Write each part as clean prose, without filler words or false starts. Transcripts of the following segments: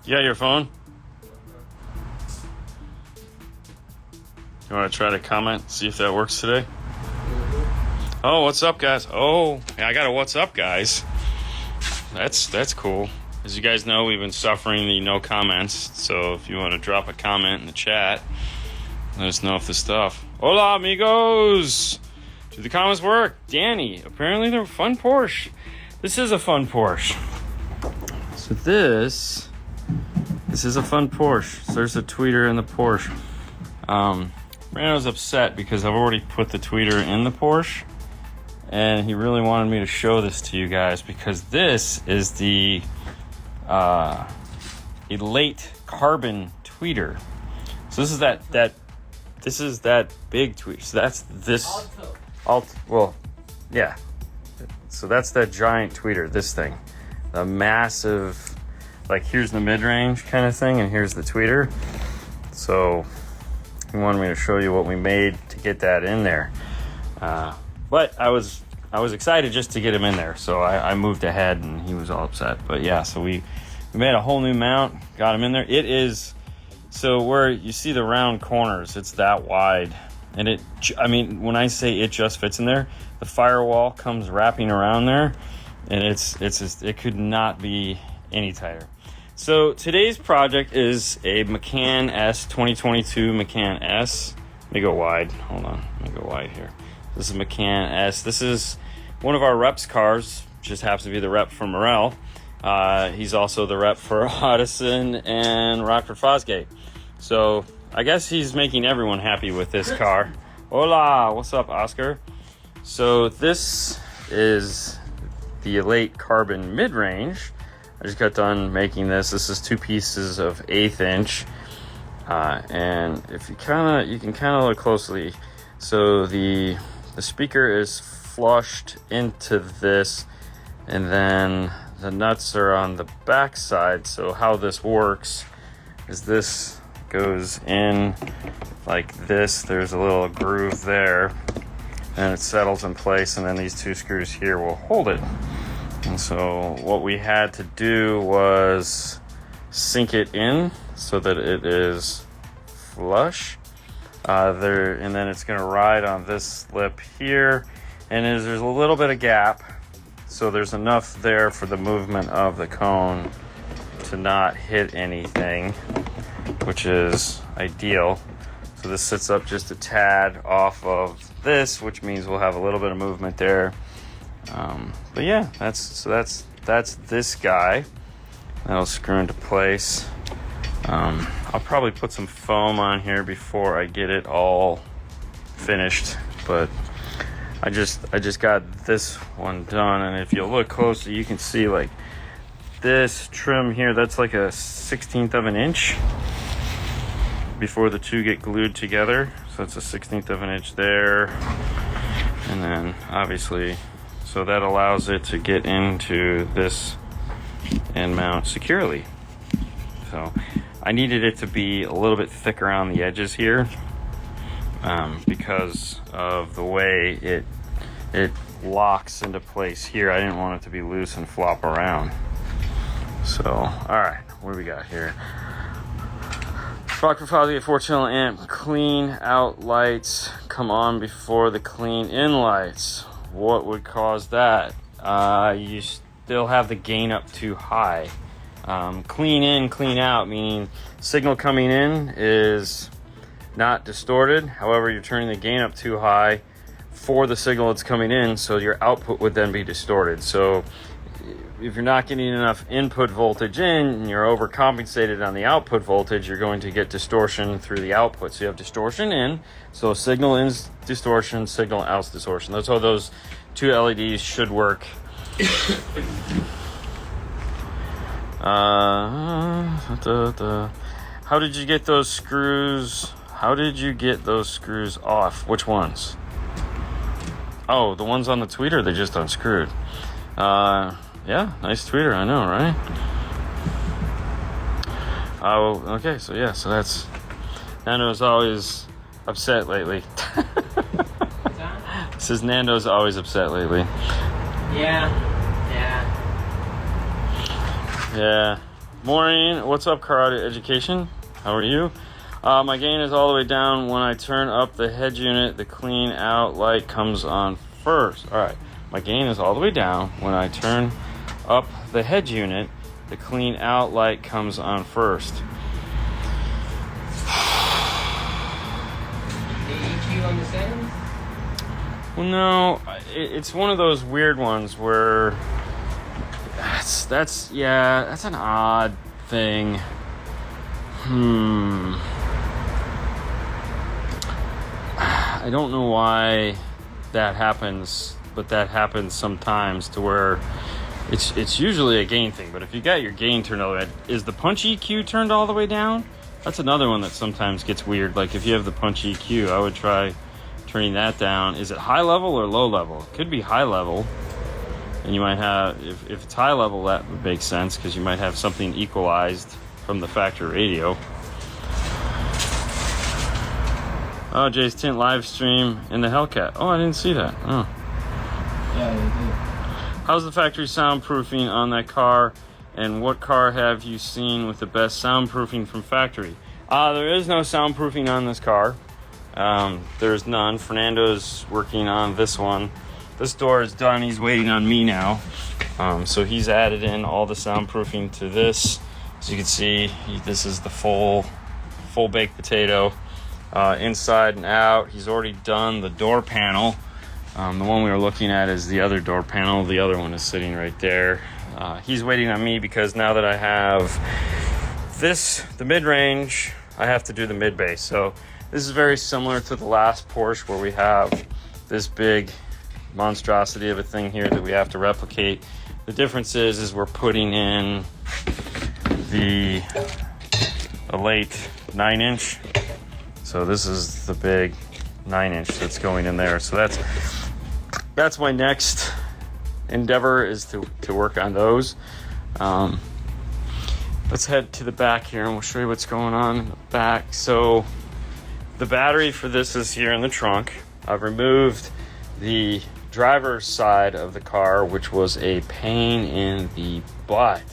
You got your phone? You want to try to comment, see if that works today? Oh, what's up, guys? Oh, yeah, I got a what's up, guys. That's cool. As you guys know, we've been suffering the no comments. So if you want to drop a comment in the chat, let us know if the stuff. Hola, amigos! Do the comments work? Danny, apparently they're a fun Porsche. This is a fun Porsche. So this is a fun Porsche. So there's a tweeter in the Porsche. Fernando's upset because I've already put the tweeter in the Porsche, and he really wanted me to show this to you guys because this is the Elate carbon tweeter. So this is that big tweeter. So that's this yeah. So that's that giant tweeter, this thing. The massive, like here's the mid-range kind of thing, and here's the tweeter. So he wanted me to show you what we made to get that in there. But I was excited just to get him in there, so I moved ahead, and he was all upset. But yeah, so we made a whole new mount, got him in there. It is, so where you see the round corners, it's that wide. And when I say it just fits in there, the firewall comes wrapping around there, and it could not be any tighter. So today's project is a Macan S 2022 Macan S. Let me go wide. Hold on. Let me go wide here. This is Macan S. This is one of our reps cars. Just happens to be the rep for Morel. He's also the rep for Hooters and Rockford Fosgate. So I guess he's making everyone happy with this car. Hola, what's up, Oscar? So this is the Elate Carbon mid-range. I just got done making this. This is 2 pieces of 1/8 inch. And if you can kind of look closely. So the speaker is flushed into this, and then the nuts are on the back side. So how this works is this goes in like this. There's a little groove there, and it settles in place, and then these 2 screws here will hold it. And so what we had to do was sink it in so that it is flush there, and then it's going to ride on this lip here, and there's a little bit of gap, so there's enough there for the movement of the cone to not hit anything, which is ideal. So this sits up just a tad off of this, which means we'll have a little bit of movement there. But yeah, that's this guy. That'll screw into place. I'll probably put some foam on here before I get it all finished, but I just got this one done, and if you look closely, you can see like this trim here, that's like a 1/16 of an inch before the 2 get glued together. So it's a 1/16 of an inch there, and then obviously, so that allows it to get into this and mount securely. So I needed it to be a little bit thicker on the edges here, because of the way it locks into place here. I didn't want it to be loose and flop around. So, all right, what do we got here? Rockford Fosgate 4-channel amp, clean out lights come on before the clean in lights. What would cause that? You still have the gain up too high. Clean in, clean out, meaning signal coming in is not distorted. However, you're turning the gain up too high for the signal that's coming in, so your output would then be distorted. So if you're not getting enough input voltage in and you're overcompensated on the output voltage, you're going to get distortion through the output. So you have distortion in, so signal in's distortion, signal out's distortion. That's how those 2 LEDs should work. How did you get those screws? How did you get those screws off? Which ones? Oh, the ones on the tweeter, they just unscrewed. Yeah, nice tweeter, I know, right? Oh, okay, so yeah, so that's... Nando's always upset lately. Says Nando's always upset lately. Yeah. Morning. What's up, car audio education? How are you? My gain is all the way down when I turn up the head unit. The clean out light comes on first. All right. My gain is all the way down when I turn up the head unit. The clean out light comes on first. The EQ on the settings? Well, no, it's one of those weird ones where that's an odd thing. I don't know why that happens, but that happens sometimes to where it's usually a gain thing. But if you got your gain turned all the way, is the punch EQ turned all the way down? That's another one that sometimes gets weird. Like if you have the punch EQ, I would try turning that down. Is it high level or low level? It could be high level. And you might have, if it's high level, that would make sense because you might have something equalized from the factory radio. Oh, Jay's Tint live stream in the Hellcat. Oh, I didn't see that. Oh. Yeah, they do. How's the factory soundproofing on that car? And what car have you seen with the best soundproofing from factory? There is no soundproofing on this car. There's none. Fernando's working on this one. This door is done. He's waiting on me now. So he's added in all the soundproofing to this. As you can see, this is the full baked potato, inside and out. He's already done the door panel. The one we were looking at is the other door panel. The other one is sitting right there. He's waiting on me because now that I have the mid-range, I have to do the mid-bass. So this is very similar to the last Porsche where we have this big monstrosity of a thing here that we have to replicate. The difference is we're putting in the late 9-inch. So this is the big 9-inch that's going in there. So that's my next endeavor, is to work on those. Let's head to the back here and we'll show you what's going on in the back. So the battery for this is here in the trunk. I've removed the driver's side of the car, which was a pain in the butt.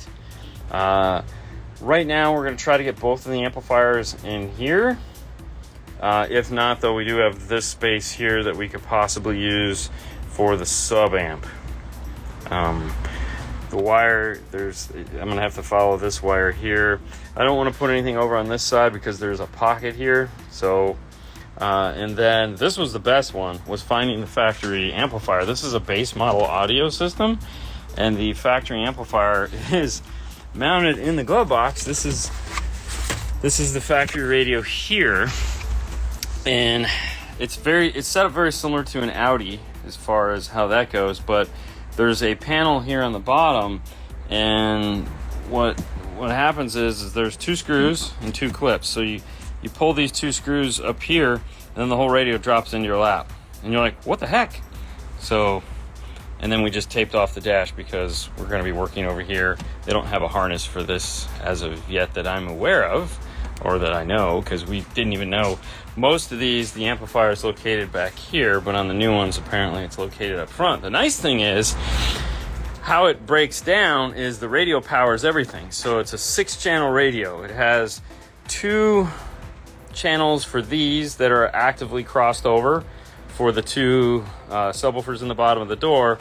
Right now we're going to try to get both of the amplifiers in here. If not, though, we do have this space here that we could possibly use for the sub amp. The wire, I'm gonna have to follow this wire here. I don't want to put anything over on this side because there's a pocket here. So and then this was the best one, was finding the factory amplifier. This is a base model audio system, and the factory amplifier is mounted in the glove box. This is the factory radio here, and it's set up very similar to an Audi as far as how that goes, but there's a panel here on the bottom, and what happens is there's 2 screws and 2 clips. So you pull these 2 screws up here, and then the whole radio drops into your lap, and you're like, what the heck? So, and then we just taped off the dash because we're going to be working over here. They don't have a harness for this as of yet that I'm aware of, or that I know, because we didn't even know. Most of these, the amplifier is located back here, but on the new ones, apparently it's located up front. The nice thing is, how it breaks down is the radio powers everything. So it's a 6-channel radio. It has 2 channels for these that are actively crossed over for the 2 subwoofers in the bottom of the door.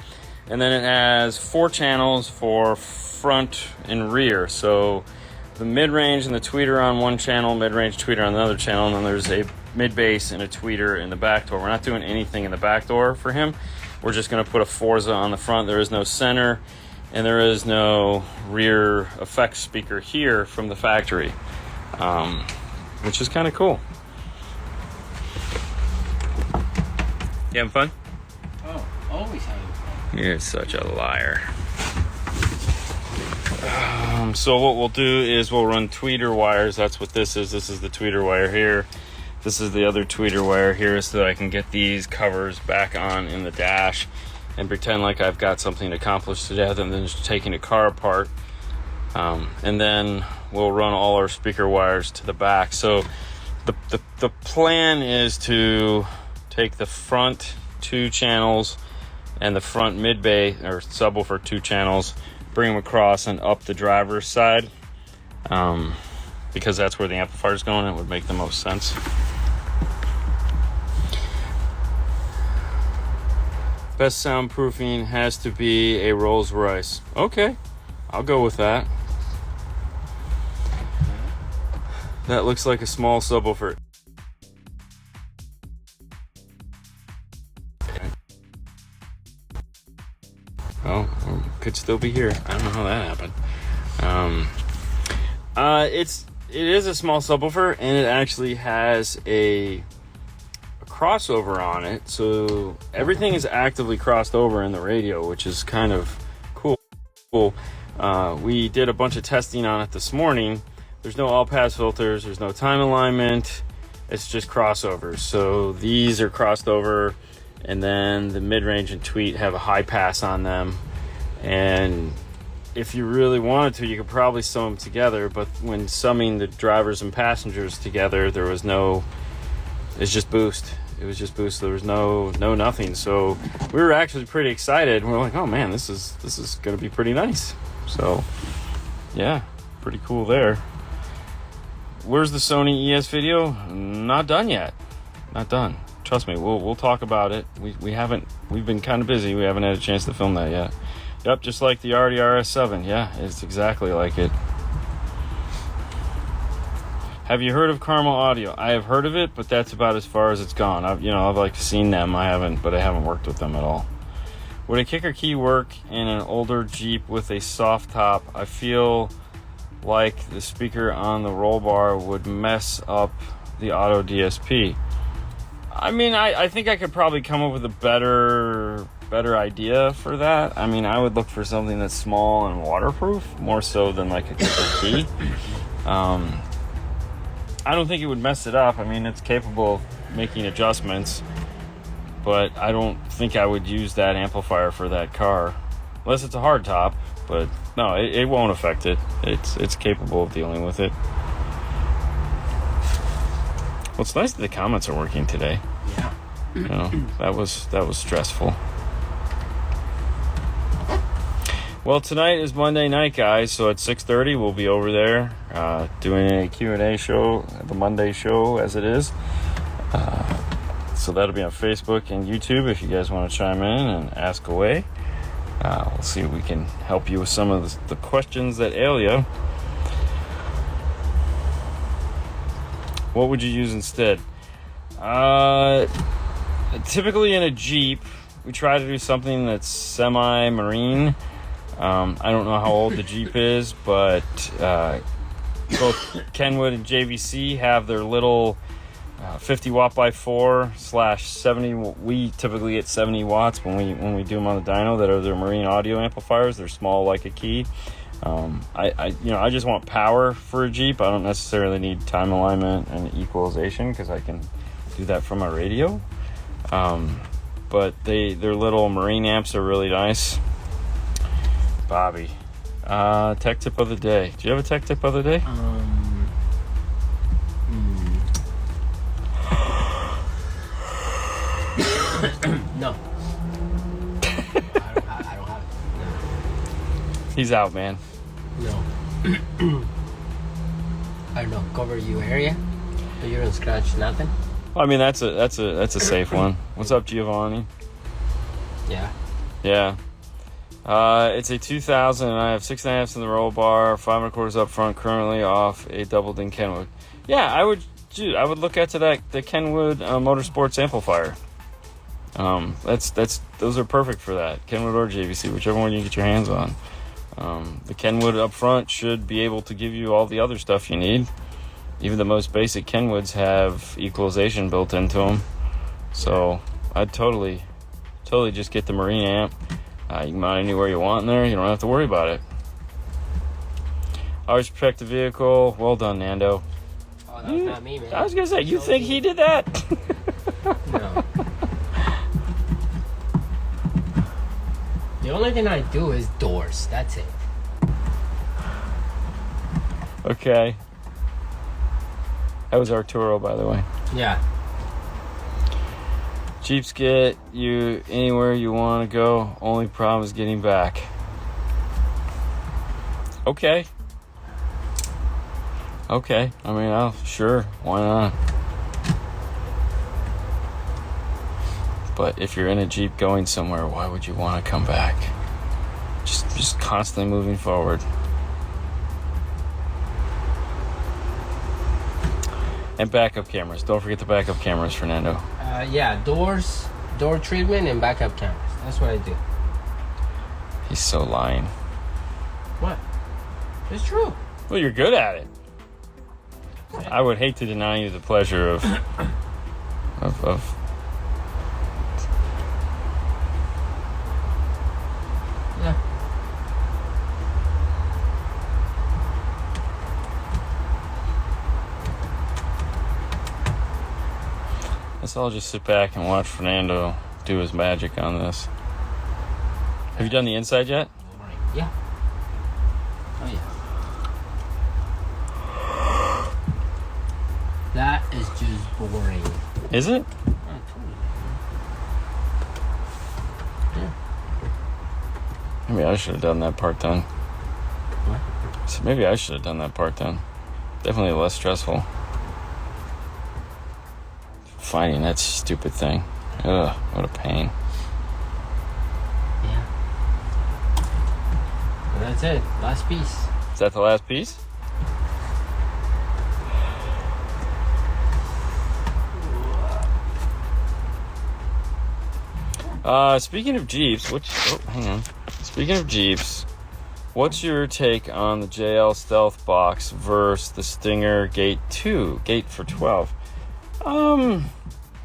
And then it has 4 channels for front and rear. So the mid-range and the tweeter on one channel, mid-range tweeter on another channel, and then there's a mid-bass and a tweeter in the back door. We're not doing anything in the back door for him. We're just going to put a Forza on the front. There is no center, and there is no rear effects speaker here from the factory, which is kind of cool. You having fun? Oh, always having fun. You're such a liar. So what we'll do is we'll run tweeter wires. That's what this is. This is the tweeter wire here. This is the other tweeter wire here, so that I can get these covers back on in the dash and pretend like I've got something accomplished today, other than just taking a car apart. And then we'll run all our speaker wires to the back. So the plan is to take the front 2 channels and the front mid-bass or subwoofer 2 channels, bring them across and up the driver's side, because that's where the amplifier is going. It would make the most sense. Best soundproofing has to be a Rolls Royce. Okay, I'll go with that. That looks like a small subwoofer. Oh, could still be here. I don't know how that happened. It is a small subwoofer, and it actually has a crossover on it, so everything is actively crossed over in the radio, which is kind of cool. We did a bunch of testing on it this morning. There's no all-pass filters, there's no time alignment, it's just crossovers. So these are crossed over, and then the mid-range and tweet have a high pass on them. And if you really wanted to, you could probably sum them together, but when summing the drivers and passengers together, it's just boost. It was just boost. There was no nothing. So we were actually pretty excited. We're like, oh man, this is going to be pretty nice. So yeah, pretty cool there. Where's the Sony ES video? Not done yet. Not done. Trust me, we'll talk about it. We've been kind of busy. We haven't had a chance to film that yet. Yep, just like the RDRS7. Yeah, it's exactly like it. Have you heard of Carmel Audio? I have heard of it, but that's about as far as it's gone. I've like seen them. I haven't worked with them at all. Would a kicker key work in an older Jeep with a soft top? I feel like the speaker on the roll bar would mess up the auto DSP. I mean, I think I could probably come up with a better idea for that. I mean, I would look for something that's small and waterproof, more so than like a kicker key. I don't think it would mess it up. I mean, it's capable of making adjustments, but I don't think I would use that amplifier for that car, unless it's a hard top. But no, it won't affect it. It's capable of dealing with it. Well, it's nice that the comments are working today. Yeah. You know, that was stressful. Well, tonight is Monday night, guys, so at 6:30 we'll be over there doing a Q&A show, the Monday show as it is. So that'll be on Facebook and YouTube if you guys want to chime in and ask away. We'll see if we can help you with some of the questions that ail you. What would you use instead? Typically in a Jeep, we try to do something that's semi-marine. I don't know how old the Jeep is, but both Kenwood and JVC have their little 50 watt by 4 / 70. We typically get 70 watts when we do them on the dyno. That are their marine audio amplifiers. They're small like a key. I just want power for a Jeep. I don't necessarily need time alignment and equalization because I can do that from my radio. But their little marine amps are really nice. Bobby, tech tip of the day. Do you have a tech tip of the day? No. I don't have it. No. He's out, man. No. I don't know. Cover your area. So you don't scratch nothing. I mean, that's a safe one. What's up, Giovanni? Yeah. Yeah. It's a 2000, and I have 6.5 in the roll bar, 5 1/4 up front, currently off a doubled in Kenwood. Yeah, I would look at the Kenwood Motorsports amplifier. Those are perfect for that. Kenwood or JVC, whichever one you get your hands on. The Kenwood up front should be able to give you all the other stuff you need. Even the most basic Kenwoods have equalization built into them. So I'd totally just get the marine amp. You can mount anywhere you want in there. You don't have to worry about it. Always protect the vehicle. Well done, Nando. Oh, that was not me, man. I was going to say, you think he did that? No. The only thing I do is doors. That's it. Okay. That was Arturo, by the way. Yeah. Jeeps get you anywhere you want to go. Only problem is getting back. Okay. Okay. I mean, sure. Why not? But if you're in a Jeep going somewhere, why would you want to come back? Just constantly moving forward. And backup cameras. Don't forget the backup cameras, Fernando. Yeah, door treatment, and backup cameras. That's what I do. He's so lying. What? It's true. Well, you're good at it. I would hate to deny you the pleasure of Yeah. Let's all just sit back and watch Fernando do his magic on this. Have you done the inside yet? Yeah. Oh, yeah. That is just boring. Is it? I told you. Yeah. Maybe I should have done that part then. What? So maybe I should have done that part then. Definitely less stressful. Finding that stupid thing. Ugh, what a pain. Yeah. Well, that's it. Last piece. Is that the last piece? Speaking of Jeeps, hang on. Speaking of Jeeps, what's your take on the JL Stealth Box versus the Stinger Gate 2, Gate for 12? Well,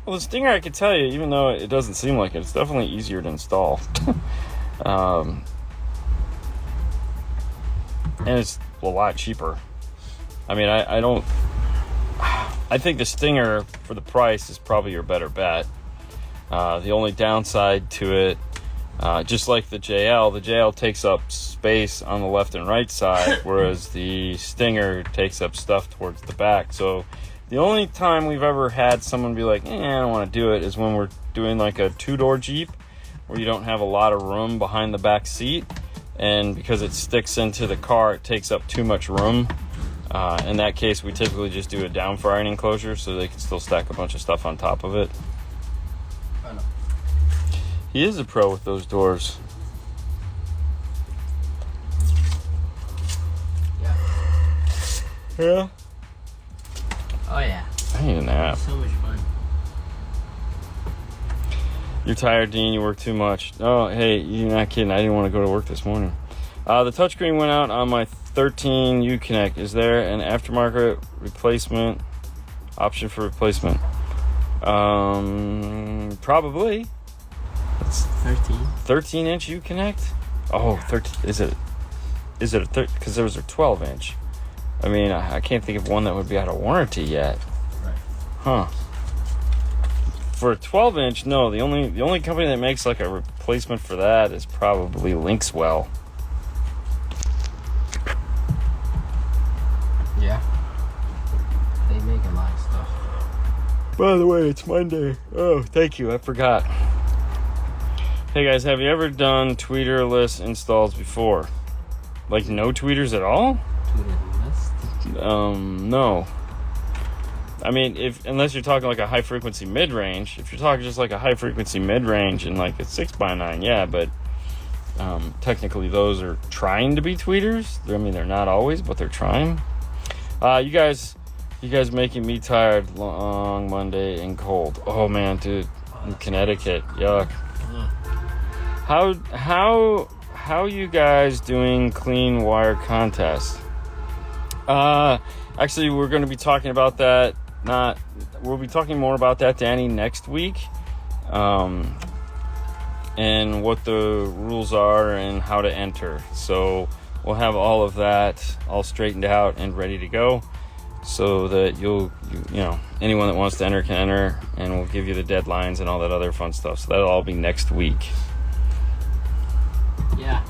the Stinger, I could tell you, even though it doesn't seem like it, it's definitely easier to install. And it's a lot cheaper. I mean, I think the Stinger, for the price, is probably your better bet. The only downside to it, just like the JL takes up space on the left and right side, whereas the Stinger takes up stuff towards the back. So the only time we've ever had someone be like, I don't want to do it, is when we're doing like a two-door Jeep where you don't have a lot of room behind the back seat, and because it sticks into the car, it takes up too much room. In that case, we typically just do a downfiring enclosure so they can still stack a bunch of stuff on top of it. I know. He is a pro with those doors. Yeah. Yeah? Oh, yeah. I need a nap. So much fun. You're tired, Dean. You work too much. Oh, hey, you're not kidding. I didn't want to go to work this morning. The touchscreen went out on my 13 Uconnect. Is there an aftermarket replacement option for replacement? Probably. It's 13. 13-inch Uconnect? Oh, 13. Is it a 13? Because there was a 12-inch. I mean, I can't think of one that would be out of warranty yet. Right. Huh. For a 12-inch, no. The only company that makes like a replacement for that is probably Linkswell. Yeah. They make a lot of stuff. By the way, it's Monday. Oh, thank you. I forgot. Hey guys, have you ever done tweeterless installs before? Like no tweeters at all? No. I mean, unless you're talking like a high frequency mid range. If you're talking just like a high frequency mid range and like a 6x9, yeah, but technically those are trying to be tweeters. I mean, they're not always, but they're trying. You guys making me tired. Long Monday and cold. Oh man, dude, in Connecticut, yuck. How you guys doing clean wire contest? Actually, we're going to be talking about that. We'll be talking more about that, Danny, next week. And what the rules are and how to enter. So we'll have all of that all straightened out and ready to go, so that you know anyone that wants to enter can enter, and we'll give you the deadlines and all that other fun stuff. So that'll all be next week. Yeah.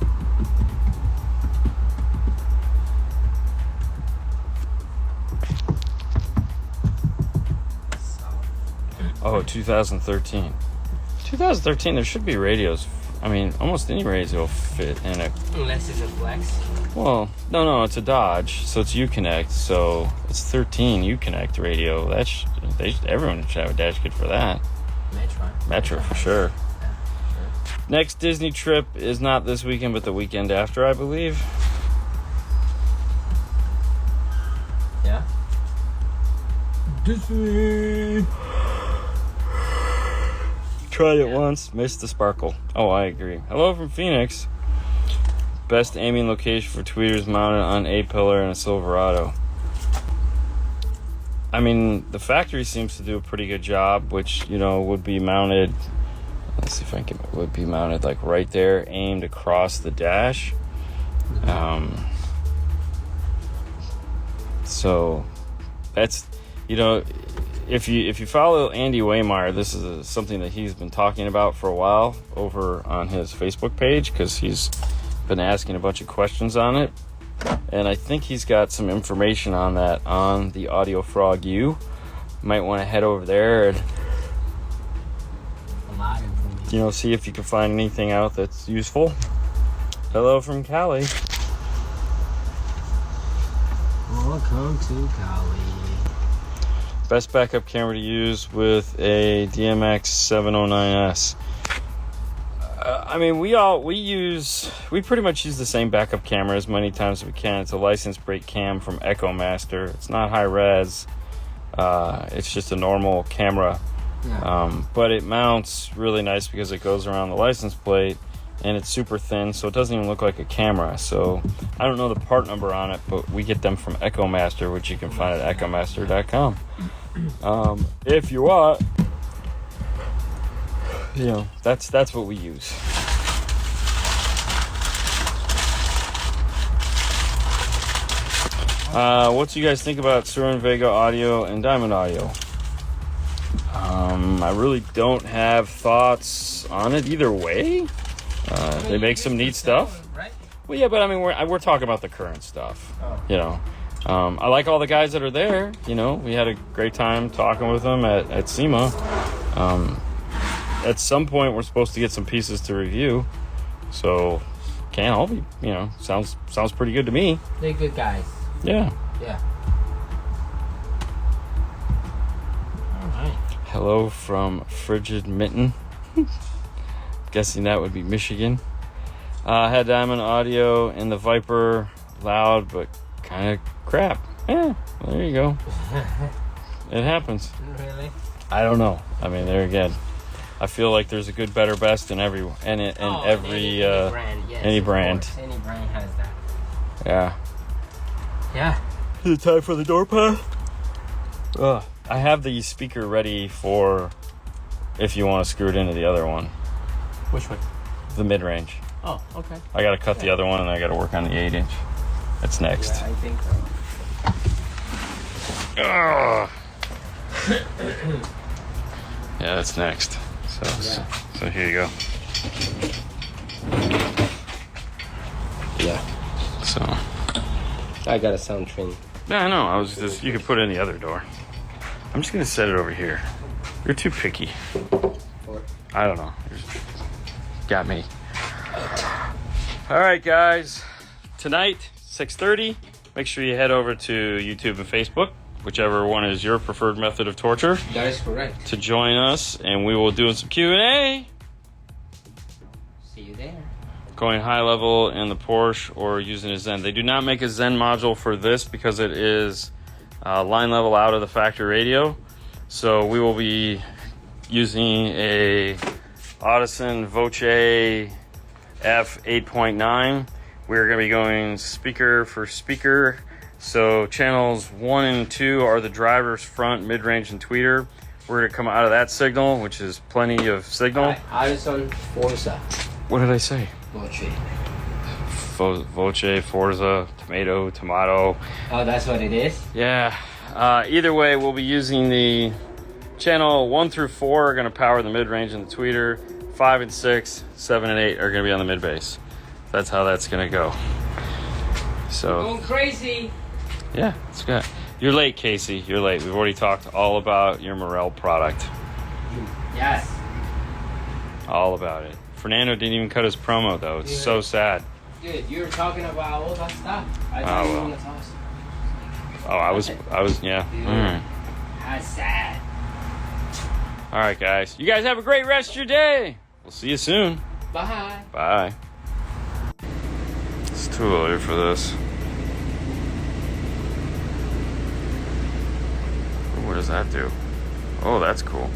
Oh, 2013. 2013, there should be radios. I I mean, almost any radio will fit in a... Unless it's a flex. Well, no, it's a Dodge, so it's Uconnect, so it's 13 Uconnect radio. Everyone should have a dash kit for that. Metro for sure. Yeah, sure. Next Disney trip is not this weekend, but the weekend after, I believe. Yeah. Disney. Tried it once, missed the sparkle. Oh, I agree. Hello from Phoenix. Best aiming location for tweeters mounted on A-pillar and a Silverado. I mean, the factory seems to do a pretty good job, which, would be mounted. Let's see if I can. Would be mounted like right there, aimed across the dash. So that's, if you follow Andy Waymeyer, this is something that he's been talking about for a while over on his Facebook page, because he's been asking a bunch of questions on it, and I think he's got some information on that on the Audio Frog U. Might want to head over there and A lot of information. see if you can find anything out that's useful. Hello from Cali. Welcome to Cali. Best backup camera to use with a DMX 709S. I mean, we pretty much use the same backup camera as many times as we can. It's a license plate cam from Echo Master. It's not high res. It's just a normal camera. Yeah. But it mounts really nice because it goes around the license plate, and it's super thin, so it doesn't even look like a camera. So I don't know the part number on it, but we get them from Echo Master, which you can find at echomaster.com. If you want, that's what we use. What do you guys think about Surin Vega Audio and Diamond Audio? I really don't have thoughts on it either way. They make some neat stuff. Right? Well, yeah, but I mean, we're talking about the current stuff. Oh. I like all the guys that are there. We had a great time talking with them at SEMA. At some point, we're supposed to get some pieces to review, so can't all be. Sounds pretty good to me. They're good guys. Yeah. Yeah. All right. Hello from Frigid Mitten. Guessing that would be Michigan. Had Diamond Audio and the Viper, loud but kind of crap. Yeah, well, there you go. It happens. Really? I don't know. I mean, there again, I feel like there's a good, better, best in every Any brand. Yes, any of brand. course. Any brand has that. Yeah. Yeah. Is it time for the door path? I have the speaker ready for if you want to screw it into the other one. Which one? The mid-range. Oh, okay. I got to cut the other one, and I got to work on the 8-inch. That's next. Yeah, I think so. Yeah, that's next. So here you go. Yeah. So. I got a sound train. Yeah, I know. You could put it in the other door. I'm just gonna set it over here. You're too picky. I don't know. Got me. All right, guys. Tonight, 6:30. Make sure you head over to YouTube and Facebook, whichever one is your preferred method of torture. That is correct. To join us, and we will do some Q&A. See you there. Going high level in the Porsche or using a Zen. They do not make a Zen module for this because it is line level out of the factory radio. So we will be using a Audison Voce F 8.9. We're going to be going speaker for speaker. So channels 1 and 2 are the driver's front, mid-range, and tweeter. We're going to come out of that signal, which is plenty of signal. Addison Forza. What did I say? Voce. Voce, Forza, tomato. Oh, that's what it is? Yeah. Either way, we'll be using the channel 1 through 4 are going to power the mid-range and the tweeter. 5 and 6, 7 and 8 are going to be on the mid-bass. That's how that's going to go. So. Going crazy. Yeah, it's good. You're late, Casey. You're late. We've already talked all about your Morel product. Yes. All about it. Fernando didn't even cut his promo though. It's so sad. Dude, you were talking about all that stuff. I thought you were gonna toss. Oh, I was, yeah. Dude, that's sad. All right, guys. You guys have a great rest of your day. We'll see you soon. Bye. Bye. It's too early for this. Ooh, what does that do? Oh, that's cool.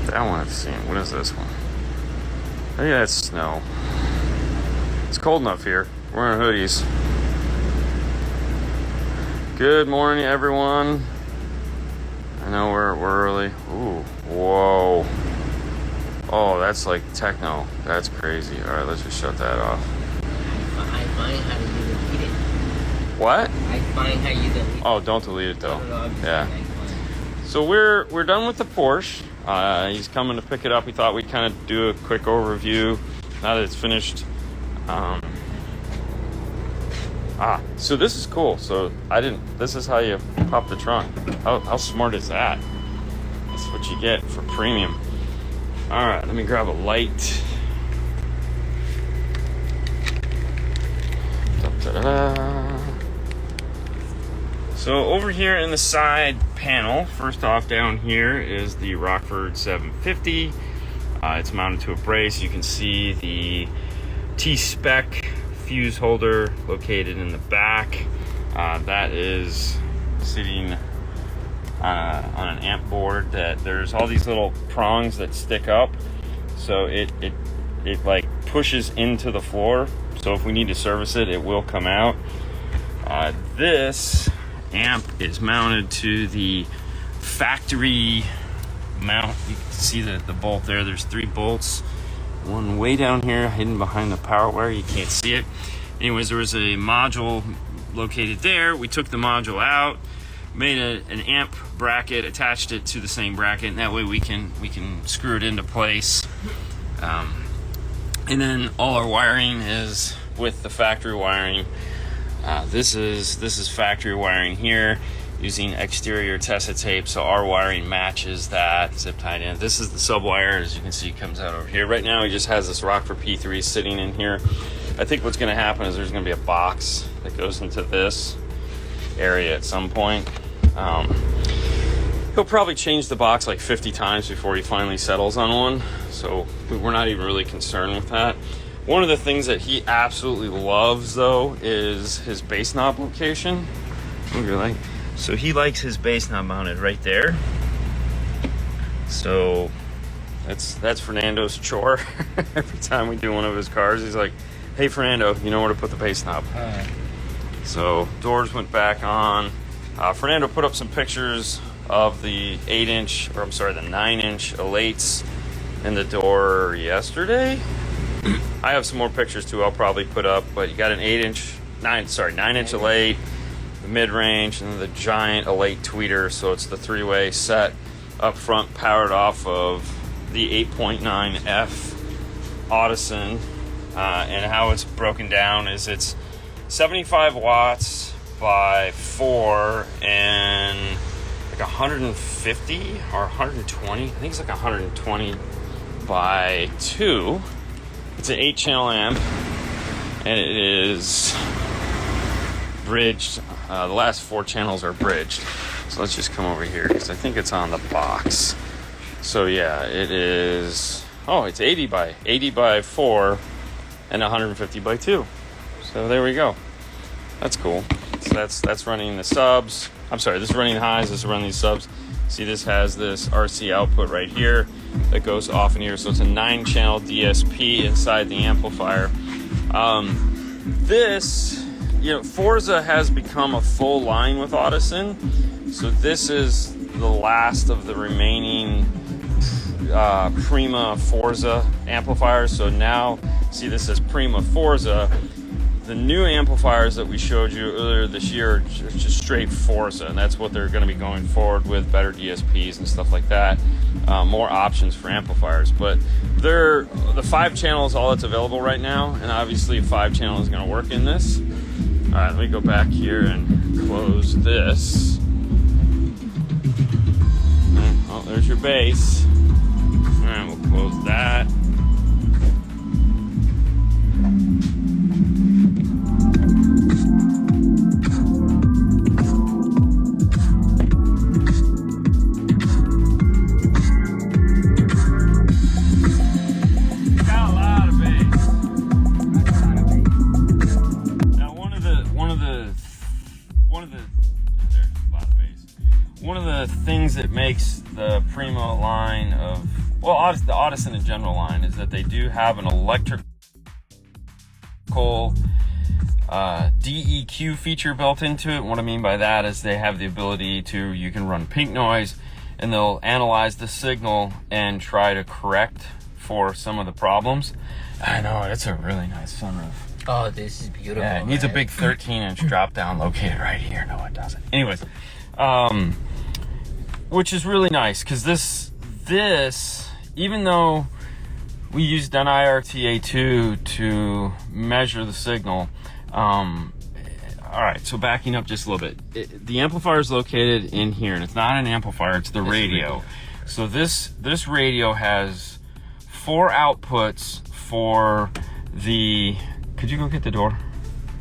That one I've seen. What is this one? Oh yeah, it's snow. It's cold enough here. We're in hoodies. Good morning, everyone. I know we're early. Ooh, whoa. Oh, that's like techno. That's crazy. All right, let's just shut that off. I find how you delete it. What? I find how you delete it. Oh, don't delete it though. Yeah. Saying, So we're done with the Porsche. He's coming to pick it up. We thought we'd kind of do a quick overview now that it's finished. So this is cool. So this is how you pop the trunk. How smart is that? That's what you get for premium. All right, let me grab a light. Da-da-da. So over here in the side panel, first off down here is the Rockford 750. It's mounted to a brace. You can see the T-spec fuse holder located in the back. That is sitting on an amp board. That there's all these little prongs that stick up, so it like pushes into the floor. So if we need to service it, it will come out. This amp is mounted to the factory mount. You can see the bolt there. There's 3 bolts. One way down here, hidden behind the power wire. You can't see it. Anyways, there was a module located there. We took the module out, made an amp bracket, attached it to the same bracket, and that way we can screw it into place. And then all our wiring is with the factory wiring. This is factory wiring here using exterior Tessa tape, so our wiring matches that, zip tied in. This is the sub wire, as you can see, comes out over here. Right now he just has this Rockford P3 sitting in here. I think what's going to happen is there's going to be a box that goes into this area at some point. He'll probably change the box like 50 times before he finally settles on one, so we're not even really concerned with that. One of the things that he absolutely loves, though, is his bass knob location. So he likes his bass knob mounted right there. So that's Fernando's chore. Every time we do one of his cars, he's like, "Hey, Fernando, you know where to put the bass knob." So doors went back on. Fernando put up some pictures of the 9-inch elates in the door yesterday. I have some more pictures too I'll probably put up, but you got an 9-inch elate, the mid-range, and the giant elate tweeter. So it's the 3-way set up front, powered off of the 8.9F Audison. And how it's broken down is it's 75 watts by 4 and like 150 or 120. I think it's like 120 by 2. It's an 8-channel amp, and it is bridged. The last 4 channels are bridged. So let's just come over here because I think it's on the box. So yeah, it is. Oh, it's 80 by 4 and 150 by 2. So there we go. That's cool. So that's running the subs. I'm sorry, this is running the highs. This is running these subs. See, this has this RC output right here that goes off in here. So it's a 9-channel DSP inside the amplifier. This, Forza has become a full line with Audison. So this is the last of the remaining Prima Forza amplifiers. So now, see, this is Prima Forza. The new amplifiers that we showed you earlier this year are just straight Forza, and that's what they're going to be going forward with, better DSPs and stuff like that, more options for amplifiers. But the 5-channel is all that's available right now, and obviously a 5-channel is going to work in this. All right, let me go back here and close this. there's your base. And we'll close that. One of the things that makes the Primo line of, well, the Audison in general line, is that they do have an electrical DEQ feature built into it. What I mean by that is they have the ability to, you can run pink noise and they'll analyze the signal and try to correct for some of the problems. I know, it's a really nice sunroof. Oh, this is beautiful. Yeah, it needs a big 13-inch drop down located right here. No, it doesn't. Anyways, which is really nice, because this, even though we used an IRTA2 to measure the signal, all right, so backing up just a little bit, the amplifier is located in here, and it's not an amplifier, it's the radio. So this radio has 4 outputs for the, could you go get the door?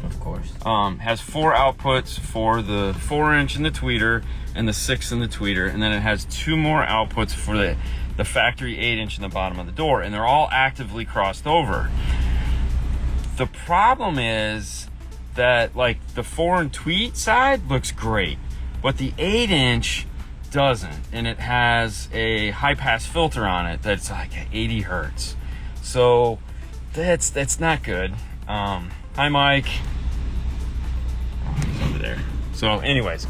Of course. Has 4 outputs for the 4-inch in the tweeter and the 6 in the tweeter, and then it has 2 more outputs for the factory 8-inch in the bottom of the door, and they're all actively crossed over. The problem is that, like, the 4 and tweet side looks great, but the 8-inch doesn't, and it has a high pass filter on it that's like 80 hertz. So that's not good. Hi, Mike. He's over there. So anyways,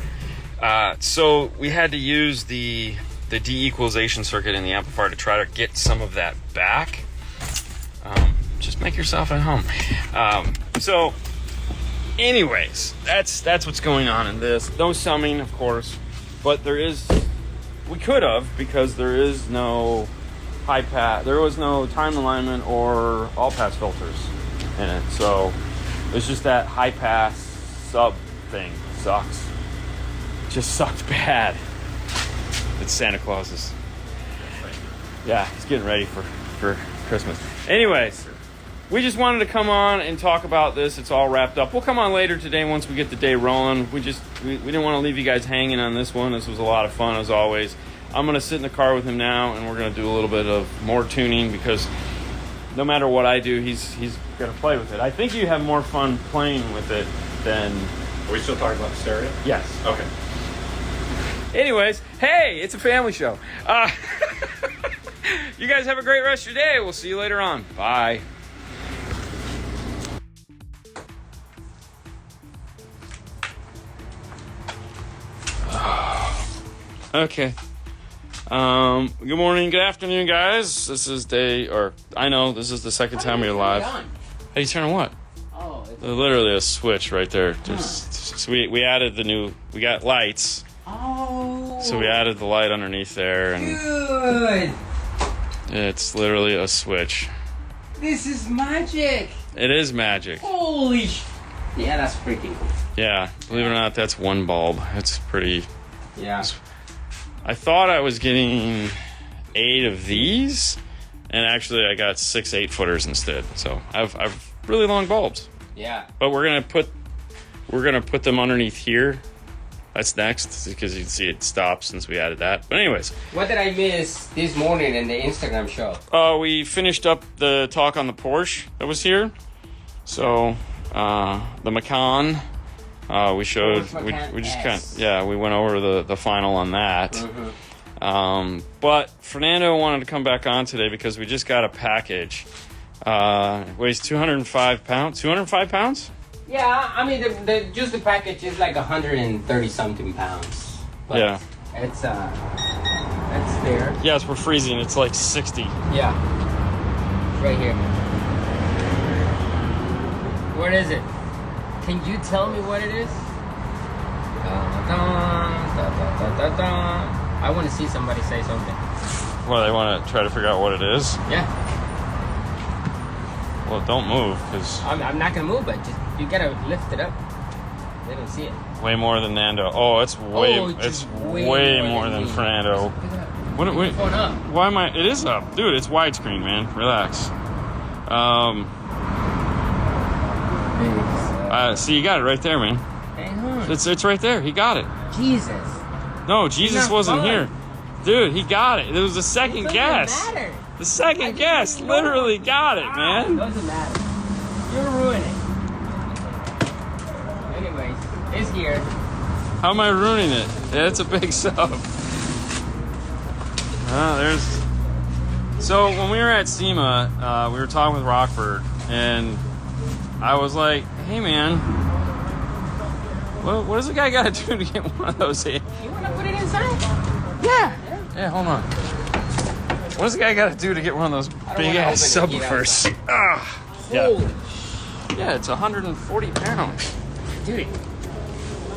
so we had to use the de-equalization circuit in the amplifier to try to get some of that back. Just make yourself at home. So anyways, that's what's going on in this. No summing, of course, but there is, we could have, because there is no high pass, there was no time alignment or all pass filters in it. So it's just that high pass sub thing sucks. Just sucked bad. It's Santa Claus's. Yeah, he's getting ready for Christmas. Anyways, we just wanted to come on and talk about this. It's all wrapped up. We'll come on later today once we get the day rolling. We didn't want to leave you guys hanging on this one. This was a lot of fun as always. I'm going to sit in the car with him now, and we're going to do a little bit of more tuning, because no matter what I do, he's going to play with it. I think you have more fun playing with it than... Are we still talking about the stereo? Yes. Okay. Anyways, hey, it's a family show. You guys have a great rest of your day. We'll see you later on. Bye. Okay. Good morning, good afternoon, guys. This is this is the second time we're live. Hey, you turn on what? Oh, it's Literally a switch right there. So we added we got lights. Oh. So we added the light underneath there, and Good. it's literally a switch. This is magic. It is magic. Holy yeah, that's freaking cool. Yeah, believe it or not, that's one bulb. It's pretty... Yeah. I thought I was getting 8 of these, and actually I got 6 8-footers instead. So I've really long bulbs. Yeah. But we're gonna put them underneath here. That's next, because you can see it stopped since we added that. But anyways, What did I miss this morning in the Instagram show? we finished up the talk on the Porsche that was here. So the Macan, we showed, Porsche we just Macan we went over the final on that. Mm-hmm. But Fernando wanted to come back on today because we just got a package. It weighs 205 pounds. 205 pounds? Yeah, I mean just the package is like 130 something pounds. But Yeah. It's there. Yes, we're freezing. It's like 60. Yeah. Right here. What is it? Can you tell me what it is? I want to see somebody say something. Well, they want to try to figure out what it is. Yeah. Well, don't move, because I'm not gonna move, but just you gotta lift it up. They don't see it. way more than Nando. Oh, it's way Oh, just way more than me. Fernando. Pick it up. What? Phone up. Why am I? It is up, dude. It's widescreen, man. Relax. See, you got it right there, man. Hang on. It's right there. He got it. Jesus. No, Jesus wasn't fun. here. Dude, he got it. It was the second It guess. doesn't matter. The second guess literally got it, man. Doesn't matter. You're ruining it. Anyways, it's here. How am I ruining it? Yeah, it's a big sub. So when we were at SEMA, we were talking with Rockford, and I was like, "Hey, man, what does the guy got to do to get one of those?" You want to put it inside? Yeah, hold on. What does the guy got to do to get one of those big ass subwoofers? Holy. Yeah, it's 140 pounds. Dude.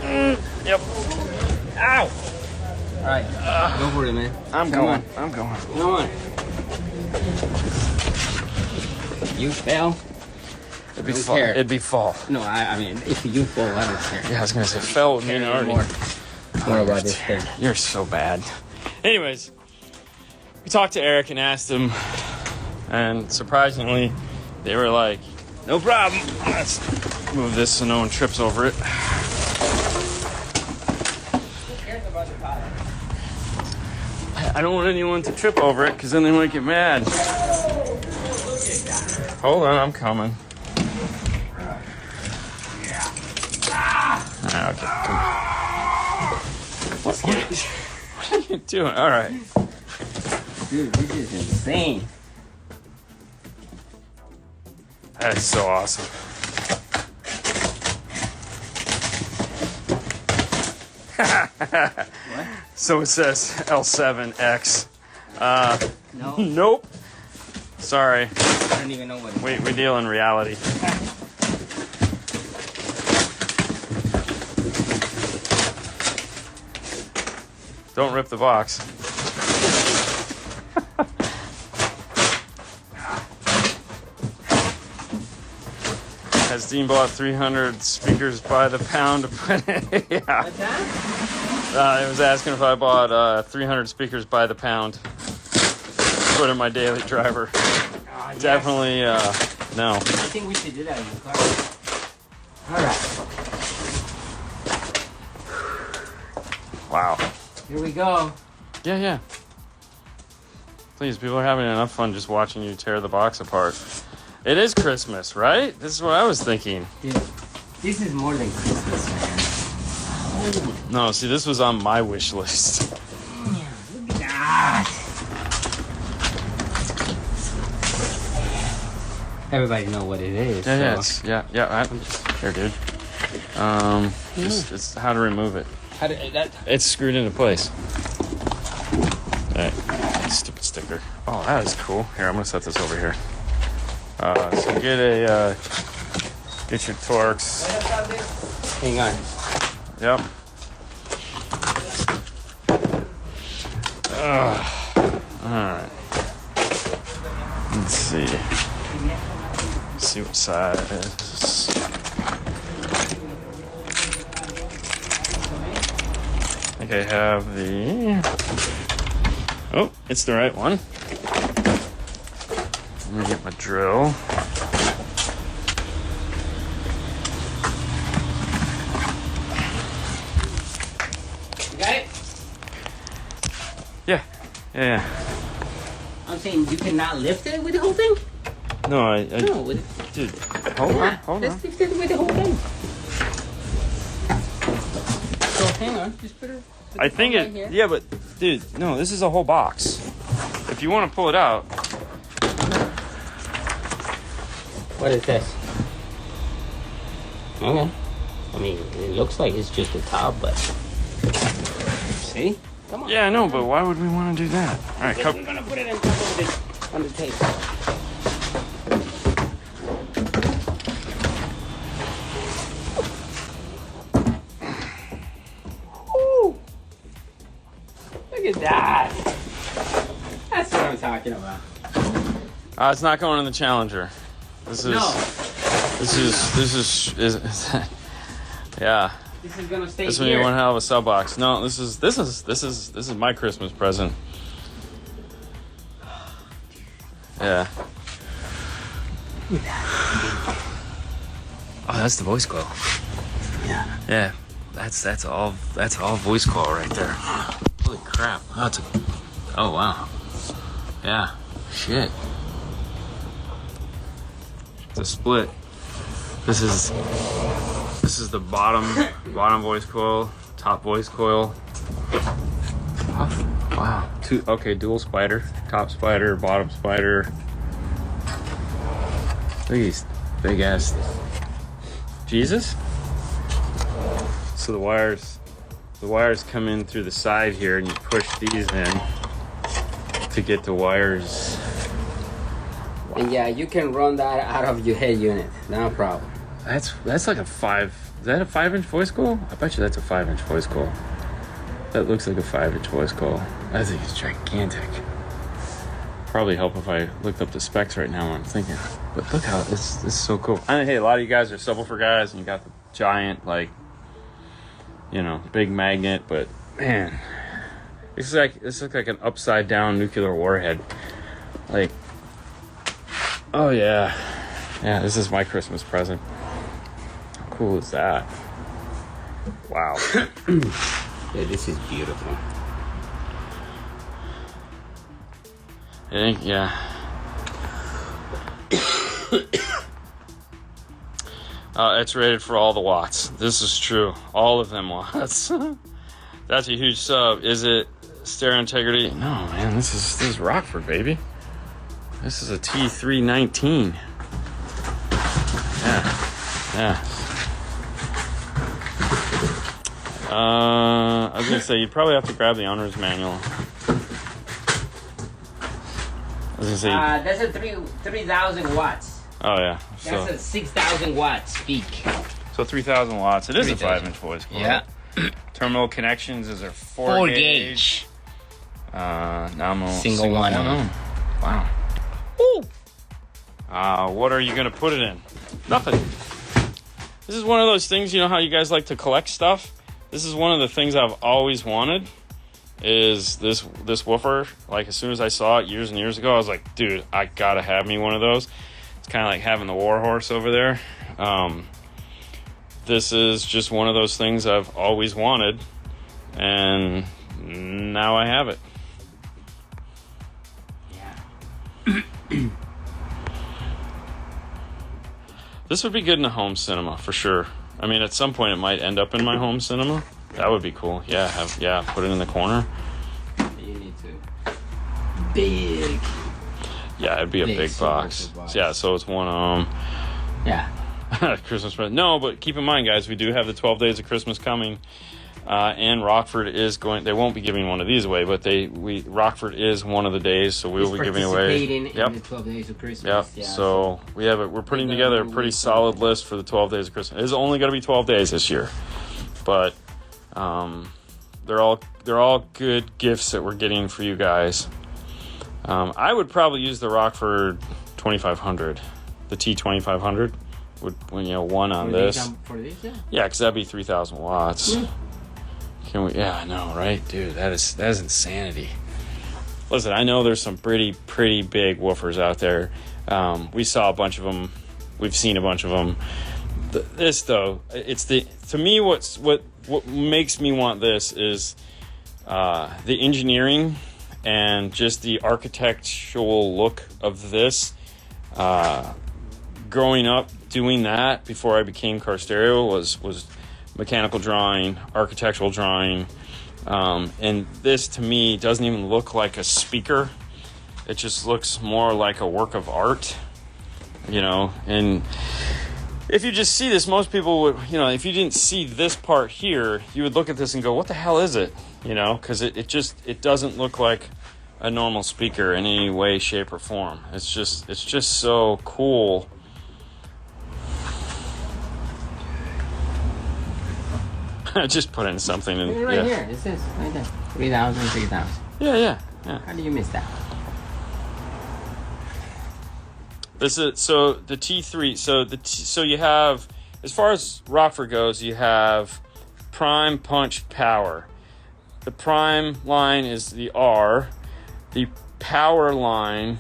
Yep. Ow. All right. Go for it, man. I'm going. Come on. You fell. It'd be Don't fall. care. It'd be fall. No, I mean, if you fall, I don't care. Yeah, I was gonna say fell with me and Artie. More about this thing. You're so bad. Anyways, we talked to Eric and asked him, and surprisingly, they were like, "No problem. Let's move this so no one trips over it." Who cares about the pilot? I don't want anyone to trip over it because then they might get mad. Hold on, I'm coming. Okay, come on. What are you doing? All right. Dude, this is insane. That's so awesome. What? So it says L7X. No. Nope. Sorry. I don't even know what it is. We deal in reality. Don't rip the box. Has Dean bought 300 speakers by the pound to put in? Yeah. What's that? It was asking if I bought 300 speakers by the pound to put in my daily driver. Yes. Definitely, no. I think we should do that in the car. All right. Wow. Here we go. Yeah. Please, people are having enough fun just watching you tear the box apart. It is Christmas, right? This is what I was thinking. Dude, this is more than Christmas, man. Holy. No, see, this was on my wish list. Damn, look at that. Everybody know what it is. Yeah. Here, dude. It's how to remove it. How did that? It's screwed into place. Hey, stupid sticker. Oh, that is cool. Here, I'm gonna set this over here. So get your Torx. Hang on. Yep. Alright. Let's see. See what side it is. I think I have the... Oh, it's the right one. Let me get my drill. You got it? Yeah. I'm saying you cannot lift it with the whole thing? No, No, with dude, hold on. Let's lift it with the whole thing. So hang on, just put it. I think right here. yeah, but dude, no, this is a whole box. If you want to pull it out. What is this? Okay. I mean, it looks like it's just a top, but see? Come on. Yeah, I know, but why would we want to do that? All right, We're gonna put it on top of this on the table. Woo! Look at that. That's what I'm talking about. it's not going in the Challenger. This is yeah. This is gonna stay This here. one you one hell of a sub box. No, this is my Christmas present. Yeah. Oh, that's the voice coil. Yeah. Yeah. That's all voice coil right there. Holy crap. Oh wow. Yeah. Shit. It's a split. This is the bottom voice coil, top voice coil. Oh, wow. Dual spider. Top spider, bottom spider. Look at these big ass Jesus. So the wires come in through the side here, and you push these in to get the wires. Wow. And yeah, you can run that out of your head unit, no problem. That's like a 5. Is that a 5-inch voice coil? I bet you that's a 5-inch voice coil. That looks like a 5-inch voice coil. I think it's gigantic. Probably help if I looked up the specs right now. I'm thinking, but look how this is so cool. I mean, hey, a lot of you guys are subwoofer guys, and you got the giant, like, you know, big magnet. But man, this looks like an upside down nuclear warhead. Like, oh yeah, this is my Christmas present. How cool is that? Wow. Yeah, this is beautiful. I think, yeah. It's rated for all the watts. This is true. All of them watts. That's a huge sub. Is it stereo integrity? No, man. This is Rockford, baby. This is a T319. Yeah. I was gonna say, you'd probably have to grab the owner's manual. I was gonna say, that's a 3,000 watts. oh yeah. That's a 6,000 watts peak. So 3,000 watts. It is a 5-inch voice coil. Yeah. Terminal connections is a 4 gauge. Nominal single one ohm. Wow. Woo. What are you gonna put it in? Nothing. This is one of those things. You know how you guys like to collect stuff? This is one of the things I've always wanted. Is this woofer. Like, as soon as I saw it years and years ago, I was like, dude, I gotta have me one of those. It's kind of like having the Warhorse over there. This is just one of those things I've always wanted, and now I have it. Yeah. This would be good in a home cinema for sure. I mean, at some point it might end up in my home cinema. That would be cool. Yeah, put it in the corner. You need to big. Yeah, it'd be a big box. Yeah, so it's one Yeah. Christmas present. No, but keep in mind, guys, we do have the 12 days of Christmas coming, and Rockford is going. They won't be giving one of these away, but Rockford is one of the days, so we will be giving away. In the 12 days of Christmas. Yep. Yeah, so we're putting together a pretty solid list for the 12 days of Christmas. It is only going to be 12 days this year, but they're all good gifts that we're getting for you guys. I would probably use the Rockford 2500, the T2500. One on this. For this, yeah. Yeah, because that'd be 3,000 watts. Yeah. Can we? Yeah, I know, right, dude? That is insanity. Listen, I know there's some pretty big woofers out there. We saw a bunch of them. We've seen a bunch of them. This though, to me what makes me want this is the engineering and just the architectural look of this. Growing up doing that before I became car stereo was mechanical drawing, architectural drawing, and this to me doesn't even look like a speaker. It just looks more like a work of art, and if you just see this, most people would, if you didn't see this part here, you would look at this and go, what the hell is it? Because it doesn't look like a normal speaker in any way, shape, or form. It's just so cool. Just put in something. Right here. It says right there. 3,000. Yeah. How do you miss that? This is so the T3. So you have, as far as Rockford goes, you have prime, punch, power. The prime line is the R. The power line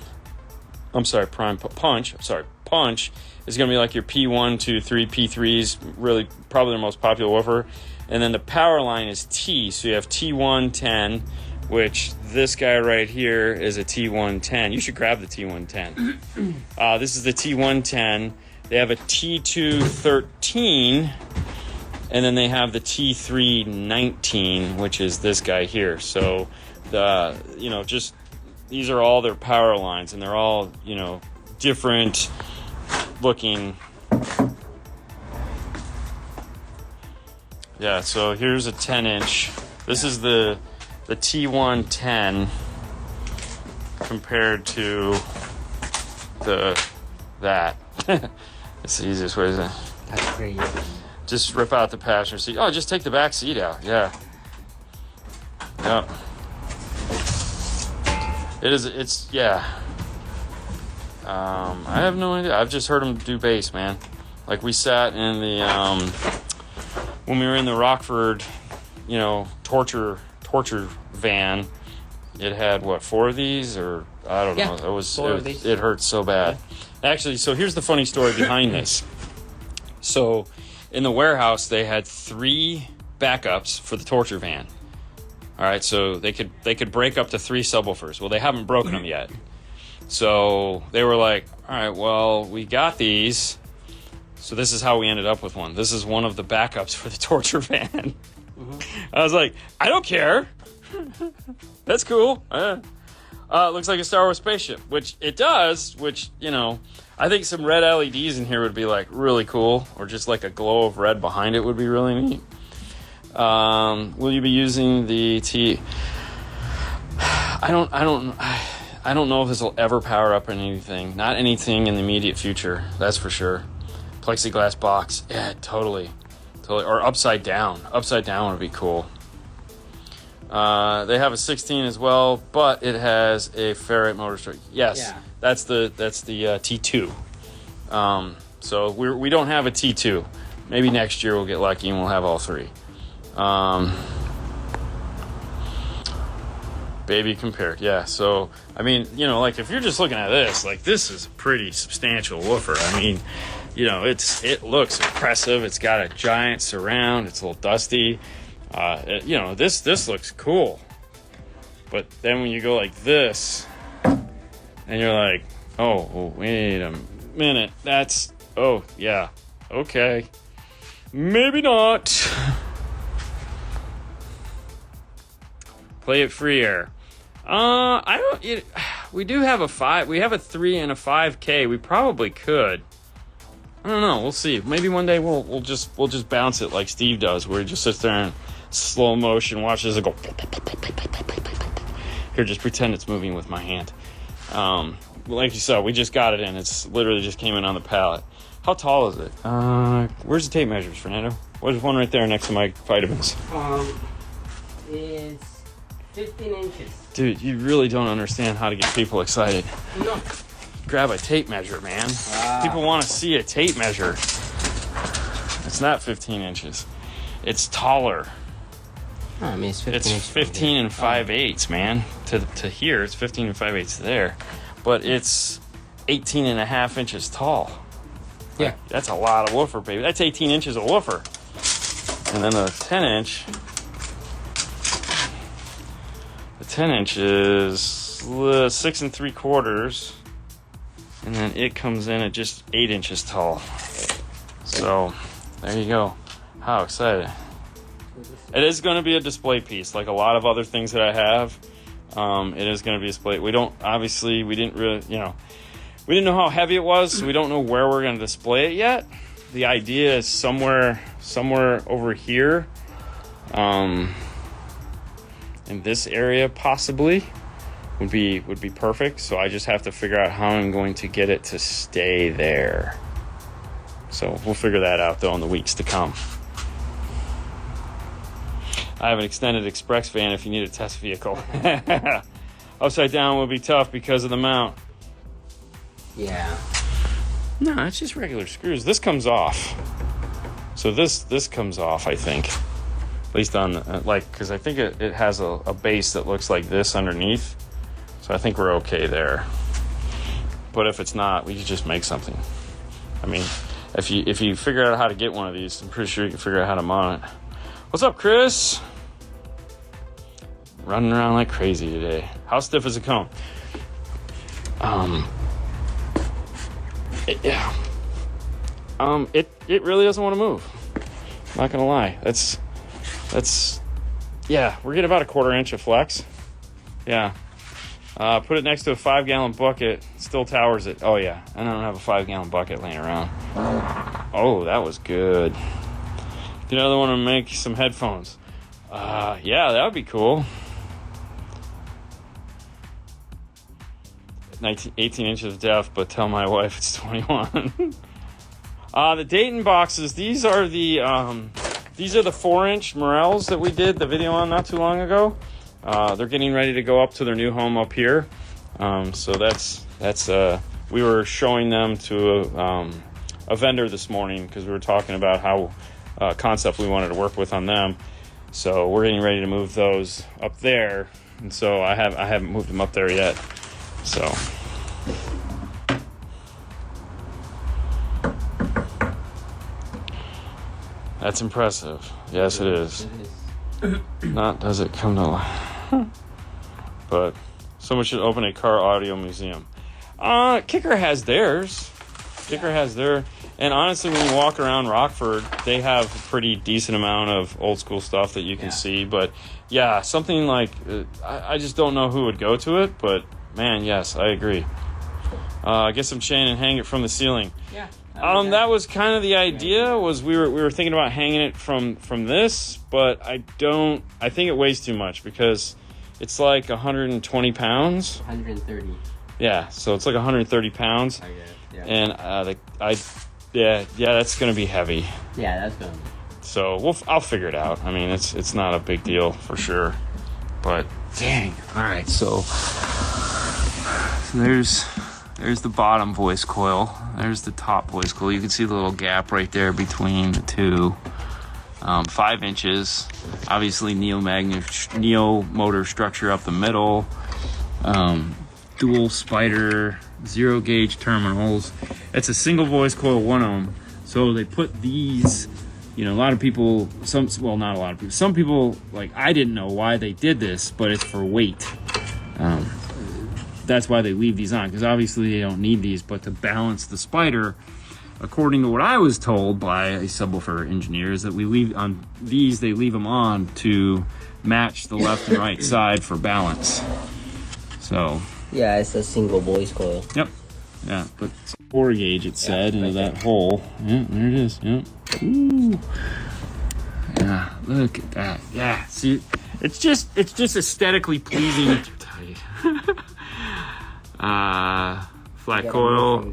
punch is going to be like your P1, 2, 3, P3s, really probably the most popular woofer. And then the power line is T, so you have T110, which this guy right here is a T110. You should grab the T110. This is the T110. They have a T213, and then they have the T319, which is this guy here. So, just these are all their power lines, and they're all, different looking. Yeah, so here's a 10-inch. This is the T110 compared to that. It's the easiest way to. That's crazy. Just rip out the passenger seat. Oh, just take the back seat out. Yeah. Yep. Yeah. I have no idea. I've just heard them do bass, man. Like we sat in the, when we were in the Rockford, torture van, it had, 4 of these? Or, I don't know. It hurt so bad. Yeah. Actually, so here's the funny story behind this. So, in the warehouse, they had 3 backups for the torture van. All right, so they could break up to 3 subwoofers. Well, they haven't broken them yet. So they were like, all right, well, we got these. So this is how we ended up with one. This is one of the backups for the torture van. Mm-hmm. I was like, I don't care. That's cool. It looks like a Star Wars spaceship, which it does, I think some red LEDs in here would be like really cool, or just like a glow of red behind it would be really neat. Will you be using the T? I don't know if this will ever power up in anything. Not anything in the immediate future, that's for sure. Plexiglass box, yeah, totally. Or upside down. Upside down would be cool. They have a 16 as well, but it has a ferrite motor stroke. Yes, yeah. That's the T2. So we don't have a T2. Maybe next year we'll get lucky and we'll have all 3. Baby compared, yeah. So like if you're just looking at this, like this is a pretty substantial woofer. It looks impressive. It's got a giant surround. It's a little dusty. This looks cool. But then when you go like this, and you're like, oh, wait a minute. Oh, yeah. Okay. Maybe not. Play it free air. We do have a 5. We have a 3 and a 5K. We probably could. I don't know. We'll see. Maybe one day we'll just bounce it like Steve does, where he just sits there and slow motion watches it go. Here, just pretend it's moving with my hand. Like you saw, we just got it in. It's literally just came in on the pallet. How tall is it? Where's the tape measures, Fernando? There's one right there next to my vitamins. It's 15 inches. Dude, you really don't understand how to get people excited. No. Grab a tape measure, man. People want to see a tape measure. It's not 15 inches. It's taller. It's 15 inches. It's 15 and 5/8, man. To here, it's 15 and 5/8 there. But it's 18 and a half inches tall. Yeah. That's a lot of woofer, baby. That's 18 inches of woofer. And then the 10 inch. The 10 inch is 6 3/4. And then it comes in at just 8 inches tall. So, there you go. How excited. It is going to be a display piece, like a lot of other things that I have. It is going to be a display. We didn't really, we didn't know how heavy it was, so we don't know where we're going to display it yet. The idea is somewhere over here, in this area possibly, would be perfect. So I just have to figure out how I'm going to get it to stay there. So we'll figure that out though in the weeks to come. I have an extended express van if you need a test vehicle. Upside down will be tough because of the mount. Yeah. No, it's just regular screws. This comes off. So this comes off, I think. At least on, because I think it has a base that looks like this underneath. So I think we're okay there. But if it's not, we could just make something. I mean, if you figure out how to get one of these, I'm pretty sure you can figure out how to mount it. What's up, Chris? Running around like crazy today. How stiff is a cone? It really doesn't want to move. Not gonna lie. That's yeah. We're getting about a 1/4 inch of flex. Yeah. Put it next to a 5-gallon bucket. Still towers it. Oh yeah. And I don't have a 5-gallon bucket laying around. Oh, that was good. You know, they want to make some headphones. Yeah, that would be cool. 18 inches of depth, but tell my wife it's 21. The Dayton boxes. These are the 4-inch Morels that we did the video on not too long ago. They're getting ready to go up to their new home up here. So that's we were showing them to a vendor this morning because we were talking about how concept we wanted to work with on them. So we're getting ready to move those up there, and so I haven't moved them up there yet. So that's impressive. Yes, it is. Not does it come to life. But someone should open a car audio museum. Kicker has theirs. Kicker has their. And honestly, when you walk around Rockford, they have a pretty decent amount of old school stuff that you can see. But yeah, something like I just don't know who would go to it. But man, yes, I agree. Get some chain and hang it from the ceiling. Yeah. That was kind of the idea. Was we were thinking about hanging it from this, but I think it weighs too much because it's like 120 pounds. 130. Yeah, so it's like 130 pounds. I guess. Yeah. And that's gonna be heavy. Yeah, that's gonna be. So I'll figure it out. I mean, it's not a big deal for sure. But dang. All right, so there's the bottom voice coil. There's the top voice coil. You can see the little gap right there between the two. 5 inches. Obviously, neo motor structure up the middle. Dual spider, 0 gauge terminals. It's a single voice coil 1 ohm. So they put these. You know, a lot of people. Not a lot of people. Some people, like, I didn't know why they did this, but it's for weight. That's why they leave these on, because obviously they don't need these, but to balance the spider, according to what I was told by a subwoofer engineer, is that we leave on these, they leave them on to match the left and right side for balance. So Yeah, it's a single voice coil. Yep. Yeah, but 4 gauge it said into that hole. Yeah, there it is. Yep. Ooh. Yeah, look at that. Yeah, see, it's just aesthetically pleasing. Flat coil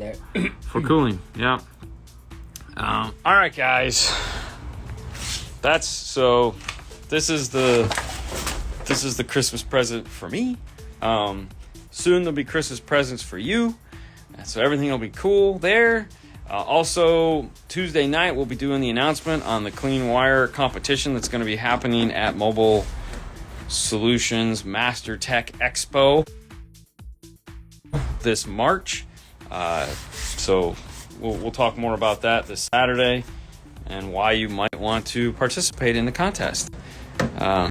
for cooling. Yeah. All right, guys. This is the Christmas present for me. Soon there'll be Christmas presents for you. So everything will be cool there. Also, Tuesday night we'll be doing the announcement on the Clean Wire competition that's going to be happening at Mobile Solutions Master Tech Expo this March. So we'll talk more about that this Saturday and why you might want to participate in the contest. My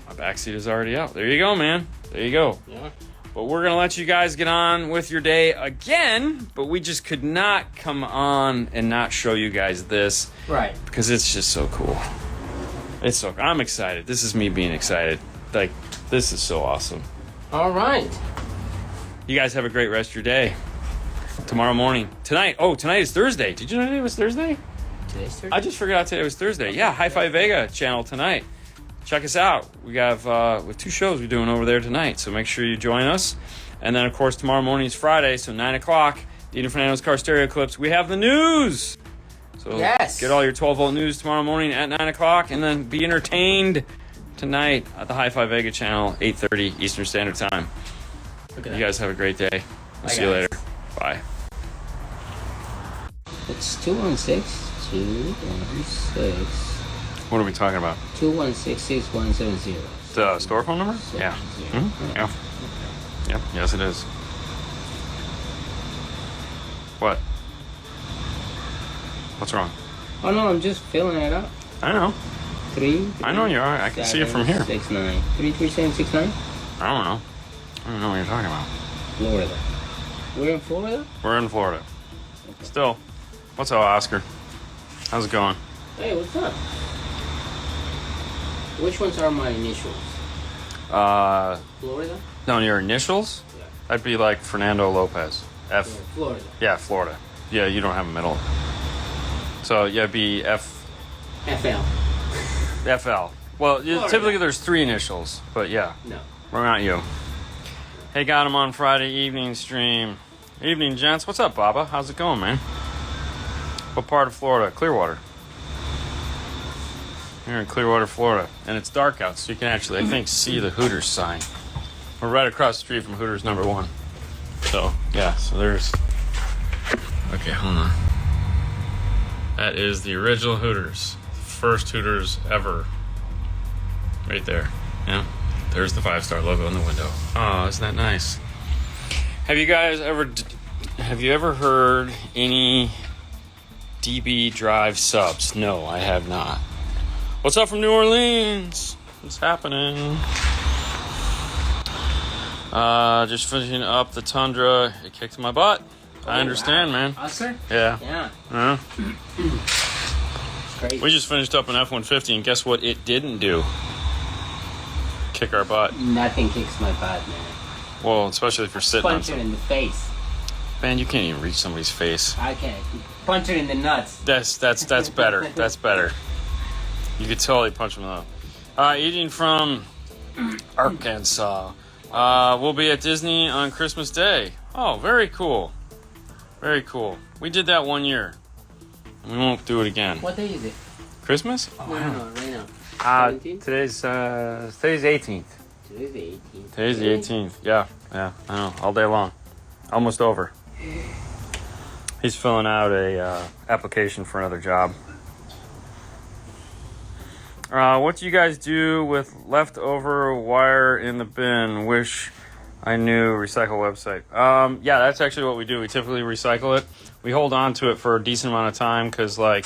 backseat is already out. There you go, man. There you go. Yeah. But we're going to let you guys get on with your day again, but we just could not come on and not show you guys this. Right. Because it's just so cool. I'm excited. This is me being excited. Like, this is so awesome. All right. You guys have a great rest of your day. Tomorrow morning. Tonight is Thursday. Did you know it was Thursday? Today's Thursday? I just forgot today was Thursday. Yeah, Hi-Fi Vega channel tonight. Check us out. We have 2 shows we're doing over there tonight, so make sure you join us. And then, of course, tomorrow morning is Friday, so 9 o'clock, Dean and Fernando's Car Stereo Clips. We have the news. So yes. Get all your 12-volt news tomorrow morning at 9 o'clock, and then be entertained tonight at the Hi-Fi Vega channel, 8:30 Eastern Standard Time. Look at You that. guys have a great day. We'll see you guys. later. Bye. It's 216-216. What are we talking about? 216-6170. The store phone number? Yeah. Yeah. Yeah. Yep. Yes, it is. What? What's wrong? Oh no, I'm just filling it up. I know. 3. I know you are. I can see it from here. 6 9. 33769. I don't know. I don't know what you're talking about. Florida. We're in Florida. We're in Florida. Still. What's up, Oscar? How's it going? Hey, what's up? Which ones are my initials? Florida. No, your initials? Yeah. That'd be like Fernando Lopez. F. Yeah, Florida. Yeah, Florida. Yeah, you don't have a middle. So yeah, it'd be F. FL. FL. Well, Florida. typically there's 3 initials, but yeah, No. we're not you. Hey, got him on Friday evening stream. Evening, gents. What's up, Baba? How's it going, man? What part of Florida? Clearwater. Here in Clearwater, Florida. And it's dark out, so you can actually, I think, see the Hooters sign. We're right across the street from Hooters #1. So, yeah, so there's... Okay, hold on. That is the original Hooters. First Hooters ever. Right there. Yeah. There's the 5-star logo in the window. Oh, isn't that nice? Have you guys ever heard any DB Drive subs? No, I have not. What's up from New Orleans? What's happening? Just finishing up the Tundra. It kicked my butt. I understand, man. Oscar? Yeah. Yeah. Crazy. We just finished up an F-150, and guess what it didn't do? Kick our butt. Nothing kicks my butt, man. Well, especially if you're sitting on Punch it something. in the face. Man, you can't even reach somebody's face. I can't. Punch it in the nuts. That's better. That's better. You could totally punch them though. Eating from Arkansas. We'll be at Disney on Christmas Day. Oh, very cool. Very cool. We did that one year. We won't do it again. What day is it? Christmas? No, right now. 17th? Today's 18th. Today's the 18th. Today's the 18th. Yeah, I know. All day long. Almost over. He's filling out a application for another job. What do you guys do with leftover wire in the bin? Wish I knew. Recycle website. Yeah, that's actually what we do. We typically recycle it. We hold on to it for a decent amount of time because, like,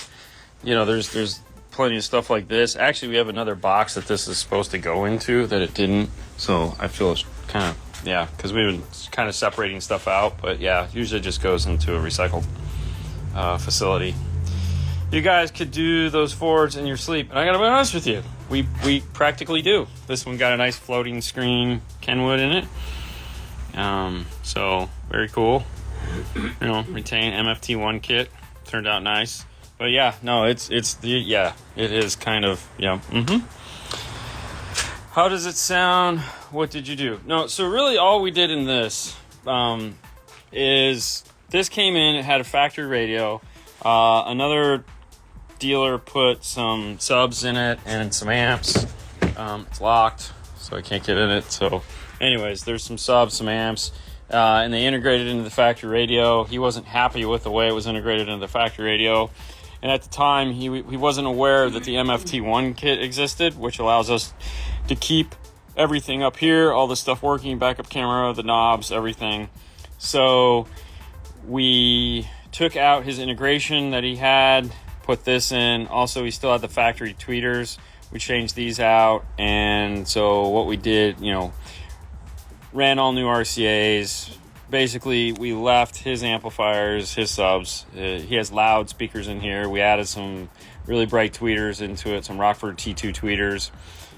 you know, there's plenty of stuff like this. Actually, we have another box that this is supposed to go into that it didn't. So I feel it's kind of, yeah, because we've been kind of separating stuff out. But yeah, usually it just goes into a recycle facility. You guys could do those Fords in your sleep. And I gotta be honest with you, we practically do. This one got a nice floating screen Kenwood in it. So very cool. You know, retain MFT1 kit. Turned out nice. But yeah, no, it is kind of, yeah. How does it sound? What did you do? No, so really all we did in this is this came in, it had a factory radio. Another dealer put some subs in it and some amps. It's locked, so I can't get in it. So anyways, there's some subs, some amps, and they integrated into the factory radio. He wasn't happy with the way it was integrated into the factory radio. And at the time, he wasn't aware that the MFT1 kit existed, which allows us to keep everything up here, all the stuff working, backup camera, the knobs, everything. So we took out his integration that he had, put this in. Also, he still had the factory tweeters. We changed these out. And so what we did, you know, ran all new RCAs. Basically, we left his amplifiers, his subs. He has loud speakers in here. We added some really bright tweeters into it, some Rockford T3 tweeters.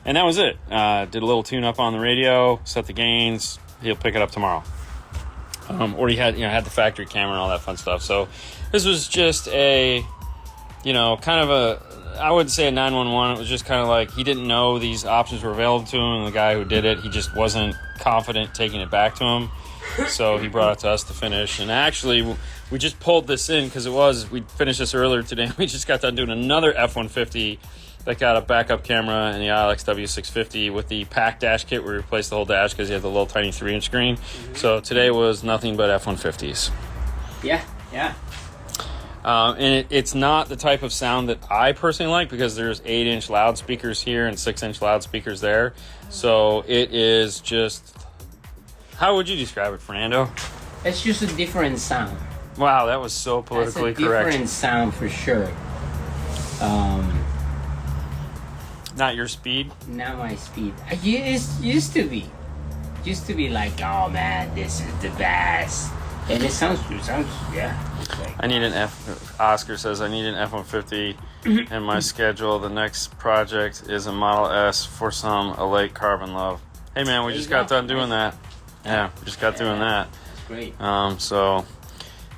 And that was it. Did a little tune-up on the radio, set the gains. He'll pick it up tomorrow. Or he had the factory camera and all that fun stuff. So this was just a, kind of a, I wouldn't say a 911. It was just kind of like he didn't know these options were available to him. And the guy who did it, he just wasn't confident taking it back to him. So he brought it to us to finish. And actually, we just pulled this in because we finished this earlier today. We just got done doing another F-150 that got a backup camera and the ILX W650 with the pack dash kit. We replaced the whole dash because he had the little tiny 3-inch screen. Mm-hmm. So today was nothing but F-150s. Yeah. And it's not the type of sound that I personally like because there's 8-inch loudspeakers here and 6-inch loudspeakers there. So it is just... How would you describe it, Fernando? It's just a different sound. Wow, that was so politically correct. Different sound for sure. Not your speed? Not my speed. Used to be. Used to be like, oh man, this is the best. And it sounds yeah. Like, I need an Oscar says, I need an F-150 in my schedule. The next project is a Model S for a late carbon love. Hey man, we just got done doing that. Yeah, we just got doing that. That's great.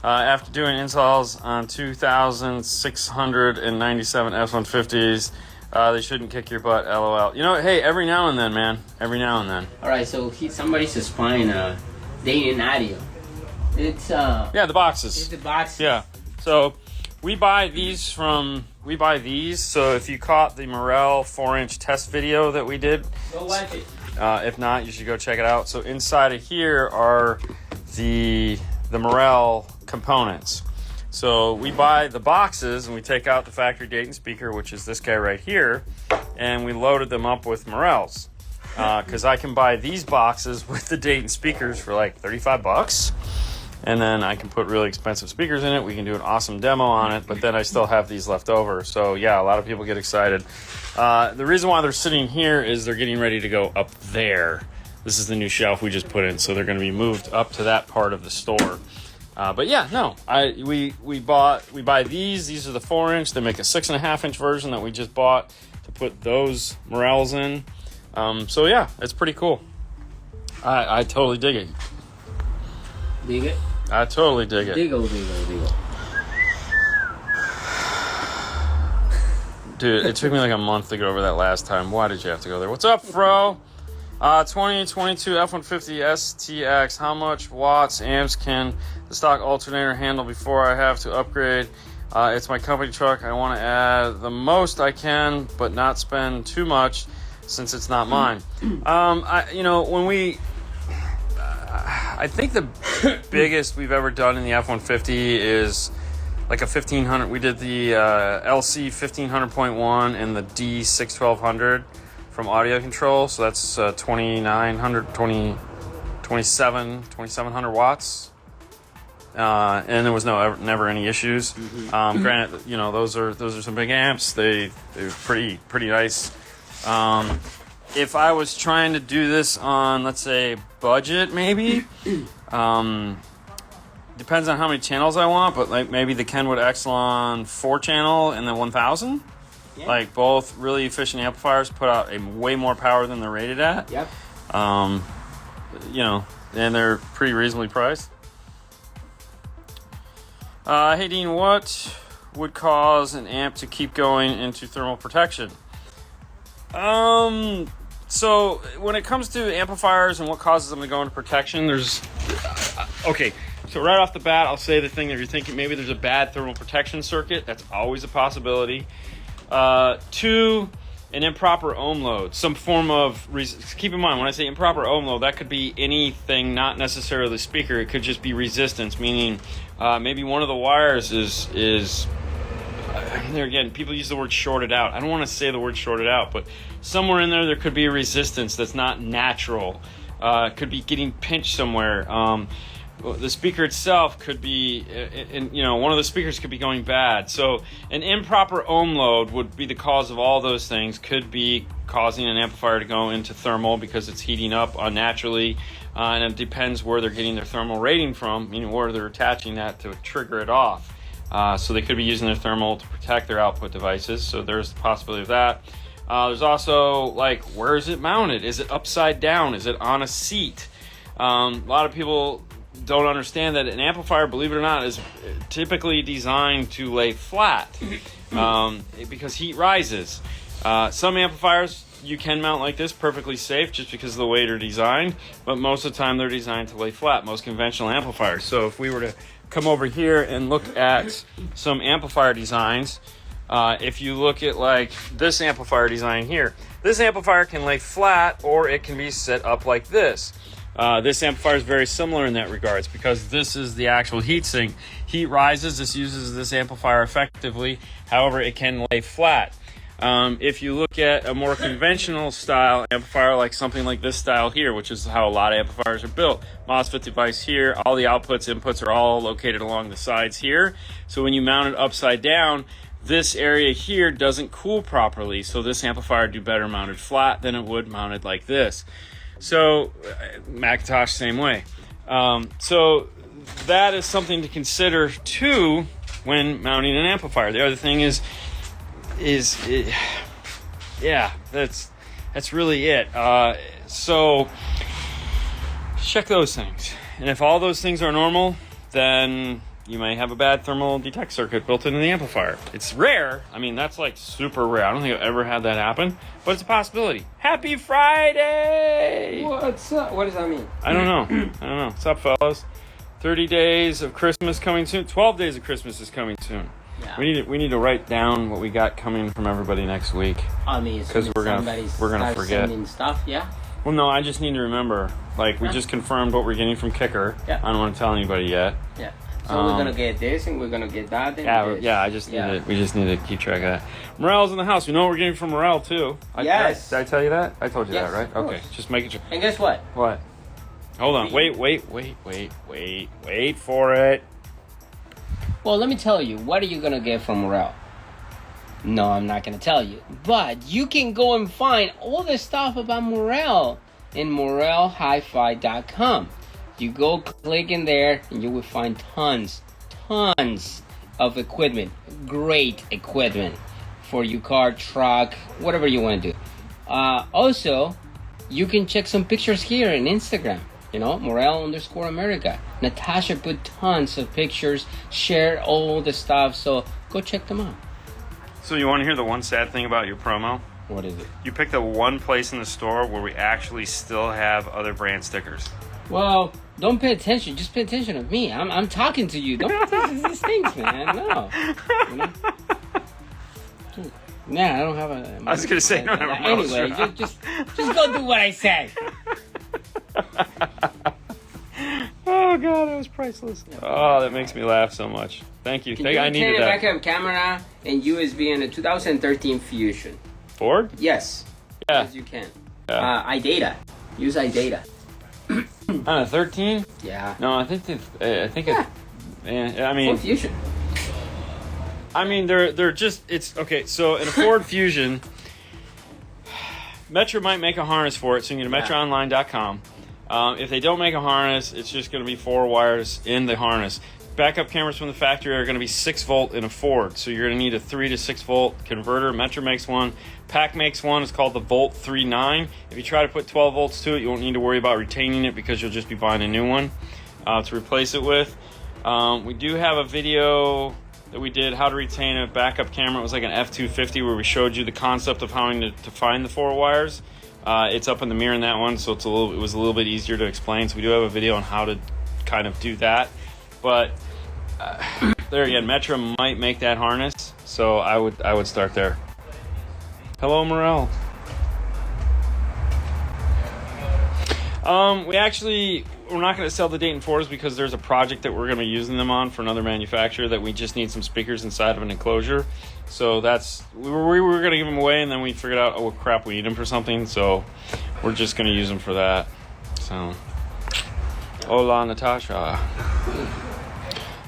After doing installs on 2,697 F-150s, they shouldn't kick your butt, LOL. You know, hey, every now and then, man. Every now and then. All right, so somebody's supplying Dayton audio. It's yeah, the boxes. It's the boxes. Yeah. So we buy these. So if you caught the Morel 4-inch test video that we did, go watch it. If not, you should go check it out. So inside of here are the Morel components. So we buy the boxes and we take out the factory Dayton speaker, which is this guy right here, and we loaded them up with Morels. Because I can buy these boxes with the Dayton speakers for like $35, and then I can put really expensive speakers in it. We can do an awesome demo on it, but then I still have these left over. So yeah, a lot of people get excited. The reason why they're sitting here is they're getting ready to go up there. This is the new shelf we just put in, so they're going to be moved up to that part of the store. But yeah, no, we buy these. These are the 4-inch. They make a 6.5-inch version that we just bought to put those Morels in. So yeah, it's pretty cool. I totally dig it. Dig it? I totally dig it. Diggle. Dude, it took me like a month to get over that last time. Why did you have to go there? What's up, Fro? 2022 F-150 STX. How much watts, amps can the stock alternator handle before I have to upgrade? It's my company truck. I want to add the most I can, but not spend too much since it's not mine. I think the biggest we've ever done in the F-150 is like a 1500. We did the LC 1500.1 and the D61200 from Audio Control. So that's 2700 watts. And there was never any issues. Granted, those are some big amps. They're pretty nice. If I was trying to do this on, let's say, budget, maybe, depends on how many channels I want, but like maybe the Kenwood Exelon 4-channel and the 1000, like both really efficient amplifiers, put out a way more power than they're rated at. Yep. And they're pretty reasonably priced. Hey Dean, what would cause an amp to keep going into thermal protection? So when it comes to amplifiers and what causes them to go into protection, there's okay. So right off the bat, I'll say the thing that you're thinking maybe there's a bad thermal protection circuit. That's always a possibility. 2, an improper ohm load, some form of. Keep in mind when I say improper ohm load, that could be anything, not necessarily the speaker. It could just be resistance, meaning maybe one of the wires is. There again, people use the word shorted out. I don't want to say the word shorted out, but somewhere in there could be a resistance that's not natural. Could be getting pinched somewhere. The speaker itself could be, one of the speakers could be going bad. So an improper ohm load would be the cause of all those things. Could be causing an amplifier to go into thermal because it's heating up unnaturally. And it depends where they're getting their thermal rating from, meaning where they're attaching that to trigger it off. So they could be using their thermal to protect their output devices. So there's the possibility of that. There's also, like, where is it mounted? Is it upside down? Is it on a seat? A lot of people don't understand that an amplifier, believe it or not, is typically designed to lay flat because heat rises. Some amplifiers you can mount like this perfectly safe just because of the way they're designed, but most of the time they're designed to lay flat, most conventional amplifiers. So if we were to come over here and look at some amplifier designs, if you look at like this amplifier design here, this amplifier can lay flat or it can be set up like this. This amplifier is very similar in that regards because this is the actual heat sink. Heat rises, this uses this amplifier effectively. However, it can lay flat. If you look at a more conventional style amplifier, like something like this style here, which is how a lot of amplifiers are built, MOSFET device here, all the outputs, inputs are all located along the sides here. So when you mount it upside down, this area here doesn't cool properly. So this amplifier would do better mounted flat than it would mounted like this. So Macintosh, same way. So that is something to consider too when mounting an amplifier. The other thing is yeah, that's really it. So check those things, and if all those things are normal, then you may have a bad thermal detect circuit built into the amplifier. It's rare. I mean, that's like super rare. I don't think I've ever had that happen, but it's a possibility. Happy Friday! What's up? What does that mean? I don't know. What's up, fellas? 30 days of Christmas coming soon. 12 days of Christmas is coming soon. Yeah. We need to write down what we got coming from everybody next week. I mean, because we're gonna forget stuff. Yeah. Well, no, I just need to remember. Like, we just confirmed what we're getting from Kicker. Yeah. I don't want to tell anybody yet. Yeah. So we're gonna get this, and we're gonna get that. And yeah. I just need to. We just need to keep track of that. Morel's in the house. We know what we're getting from Morel too. Yes. Did I tell you that? I told you Yes, that, right? Okay. Just making sure. And guess what? What? Hold on. Wait for it. Well, let me tell you. What are you gonna get from Morel? No, I'm not gonna tell you. But you can go and find all the stuff about Morel in morelhifi.com. You go click in there and you will find tons of equipment, great equipment for your car, truck, whatever you want to do. Also, you can check some pictures here on Instagram, Morel_America. Natasha put tons of pictures, shared all the stuff, so go check them out. So you want to hear the one sad thing about your promo? What is it? You picked the one place in the store where we actually still have other brand stickers. Well, don't pay attention. Just pay attention to me. I'm talking to you. Don't pay attention to these things, man. No. Yeah, I don't have a... I was going to say, no, never mind. Anyway, just go do what I say. Oh, God, that was priceless. Oh, that makes me laugh so much. Thank you. I needed that. Can you backup camera and USB in a 2013 Fusion? Ford? Yes. Yeah. Yes, you can. Yeah. iData. Use iData. On a 13? Yeah. No, I think I mean, Ford Fusion. I mean, they're just, it's okay. So in a Ford Fusion, Metro might make a harness for it, so you can go to metroonline.com. If they don't make a harness, it's just going to be 4 wires in the harness. Backup cameras from the factory are going to be 6 volt in a Ford, so you're going to need a 3 to 6 volt converter. Metro makes one. PAC makes one. It's called the Volt 39. If you try to put 12 volts to it, you won't need to worry about retaining it because you'll just be buying a new one to replace it with. We do have a video that we did, how to retain a backup camera. It was like an F250 where we showed you the concept of how to find the 4 wires. It's up in the mirror in that one, so it was a little bit easier to explain. So we do have a video on how to kind of do that. But there again, Metro might make that harness, so I would start there. Hello, Morel. We're not going to sell the Dayton Fords because there's a project that we're going to be using them on for another manufacturer that we just need some speakers inside of an enclosure. So we were going to give them away, and then we figured out, oh crap, we need them for something. So we're just going to use them for that. So, hola, Natasha.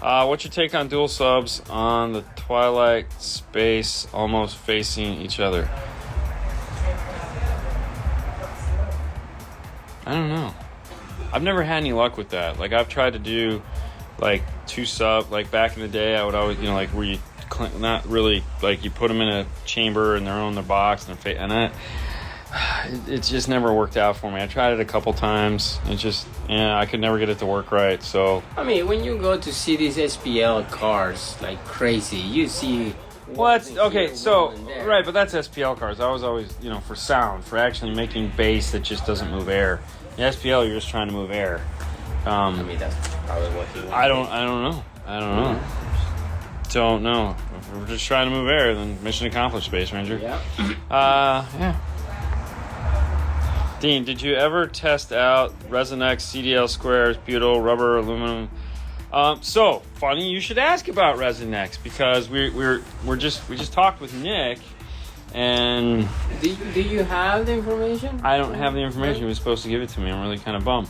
What's your take on dual subs on the twilight space almost facing each other? I don't know. I've never had any luck with that. Like, I've tried to do like 2 sub, like back in the day I would always, like where you not really, like you put them in a chamber and they're on their box and it just never worked out for me. I tried it a couple times. I could never get it to work right. So I mean, when you go to see these SPL cars like crazy, you see. Well, that's okay. So right, but that's SPL cars. I was always, for sound, for actually making bass that just doesn't move air. The SPL, you're just trying to move air. I mean, that's probably what he wants. I don't know. Don't know. If we're just trying to move air, then mission accomplished, Space Ranger. Yeah. Yeah. Dean, did you ever test out Resonex, CDL squares, butyl, rubber, aluminum? So funny you should ask about Resonex because we just talked with Nick And Do you have the information? I don't have the information. He was supposed to give it to me. I'm really kind of bummed.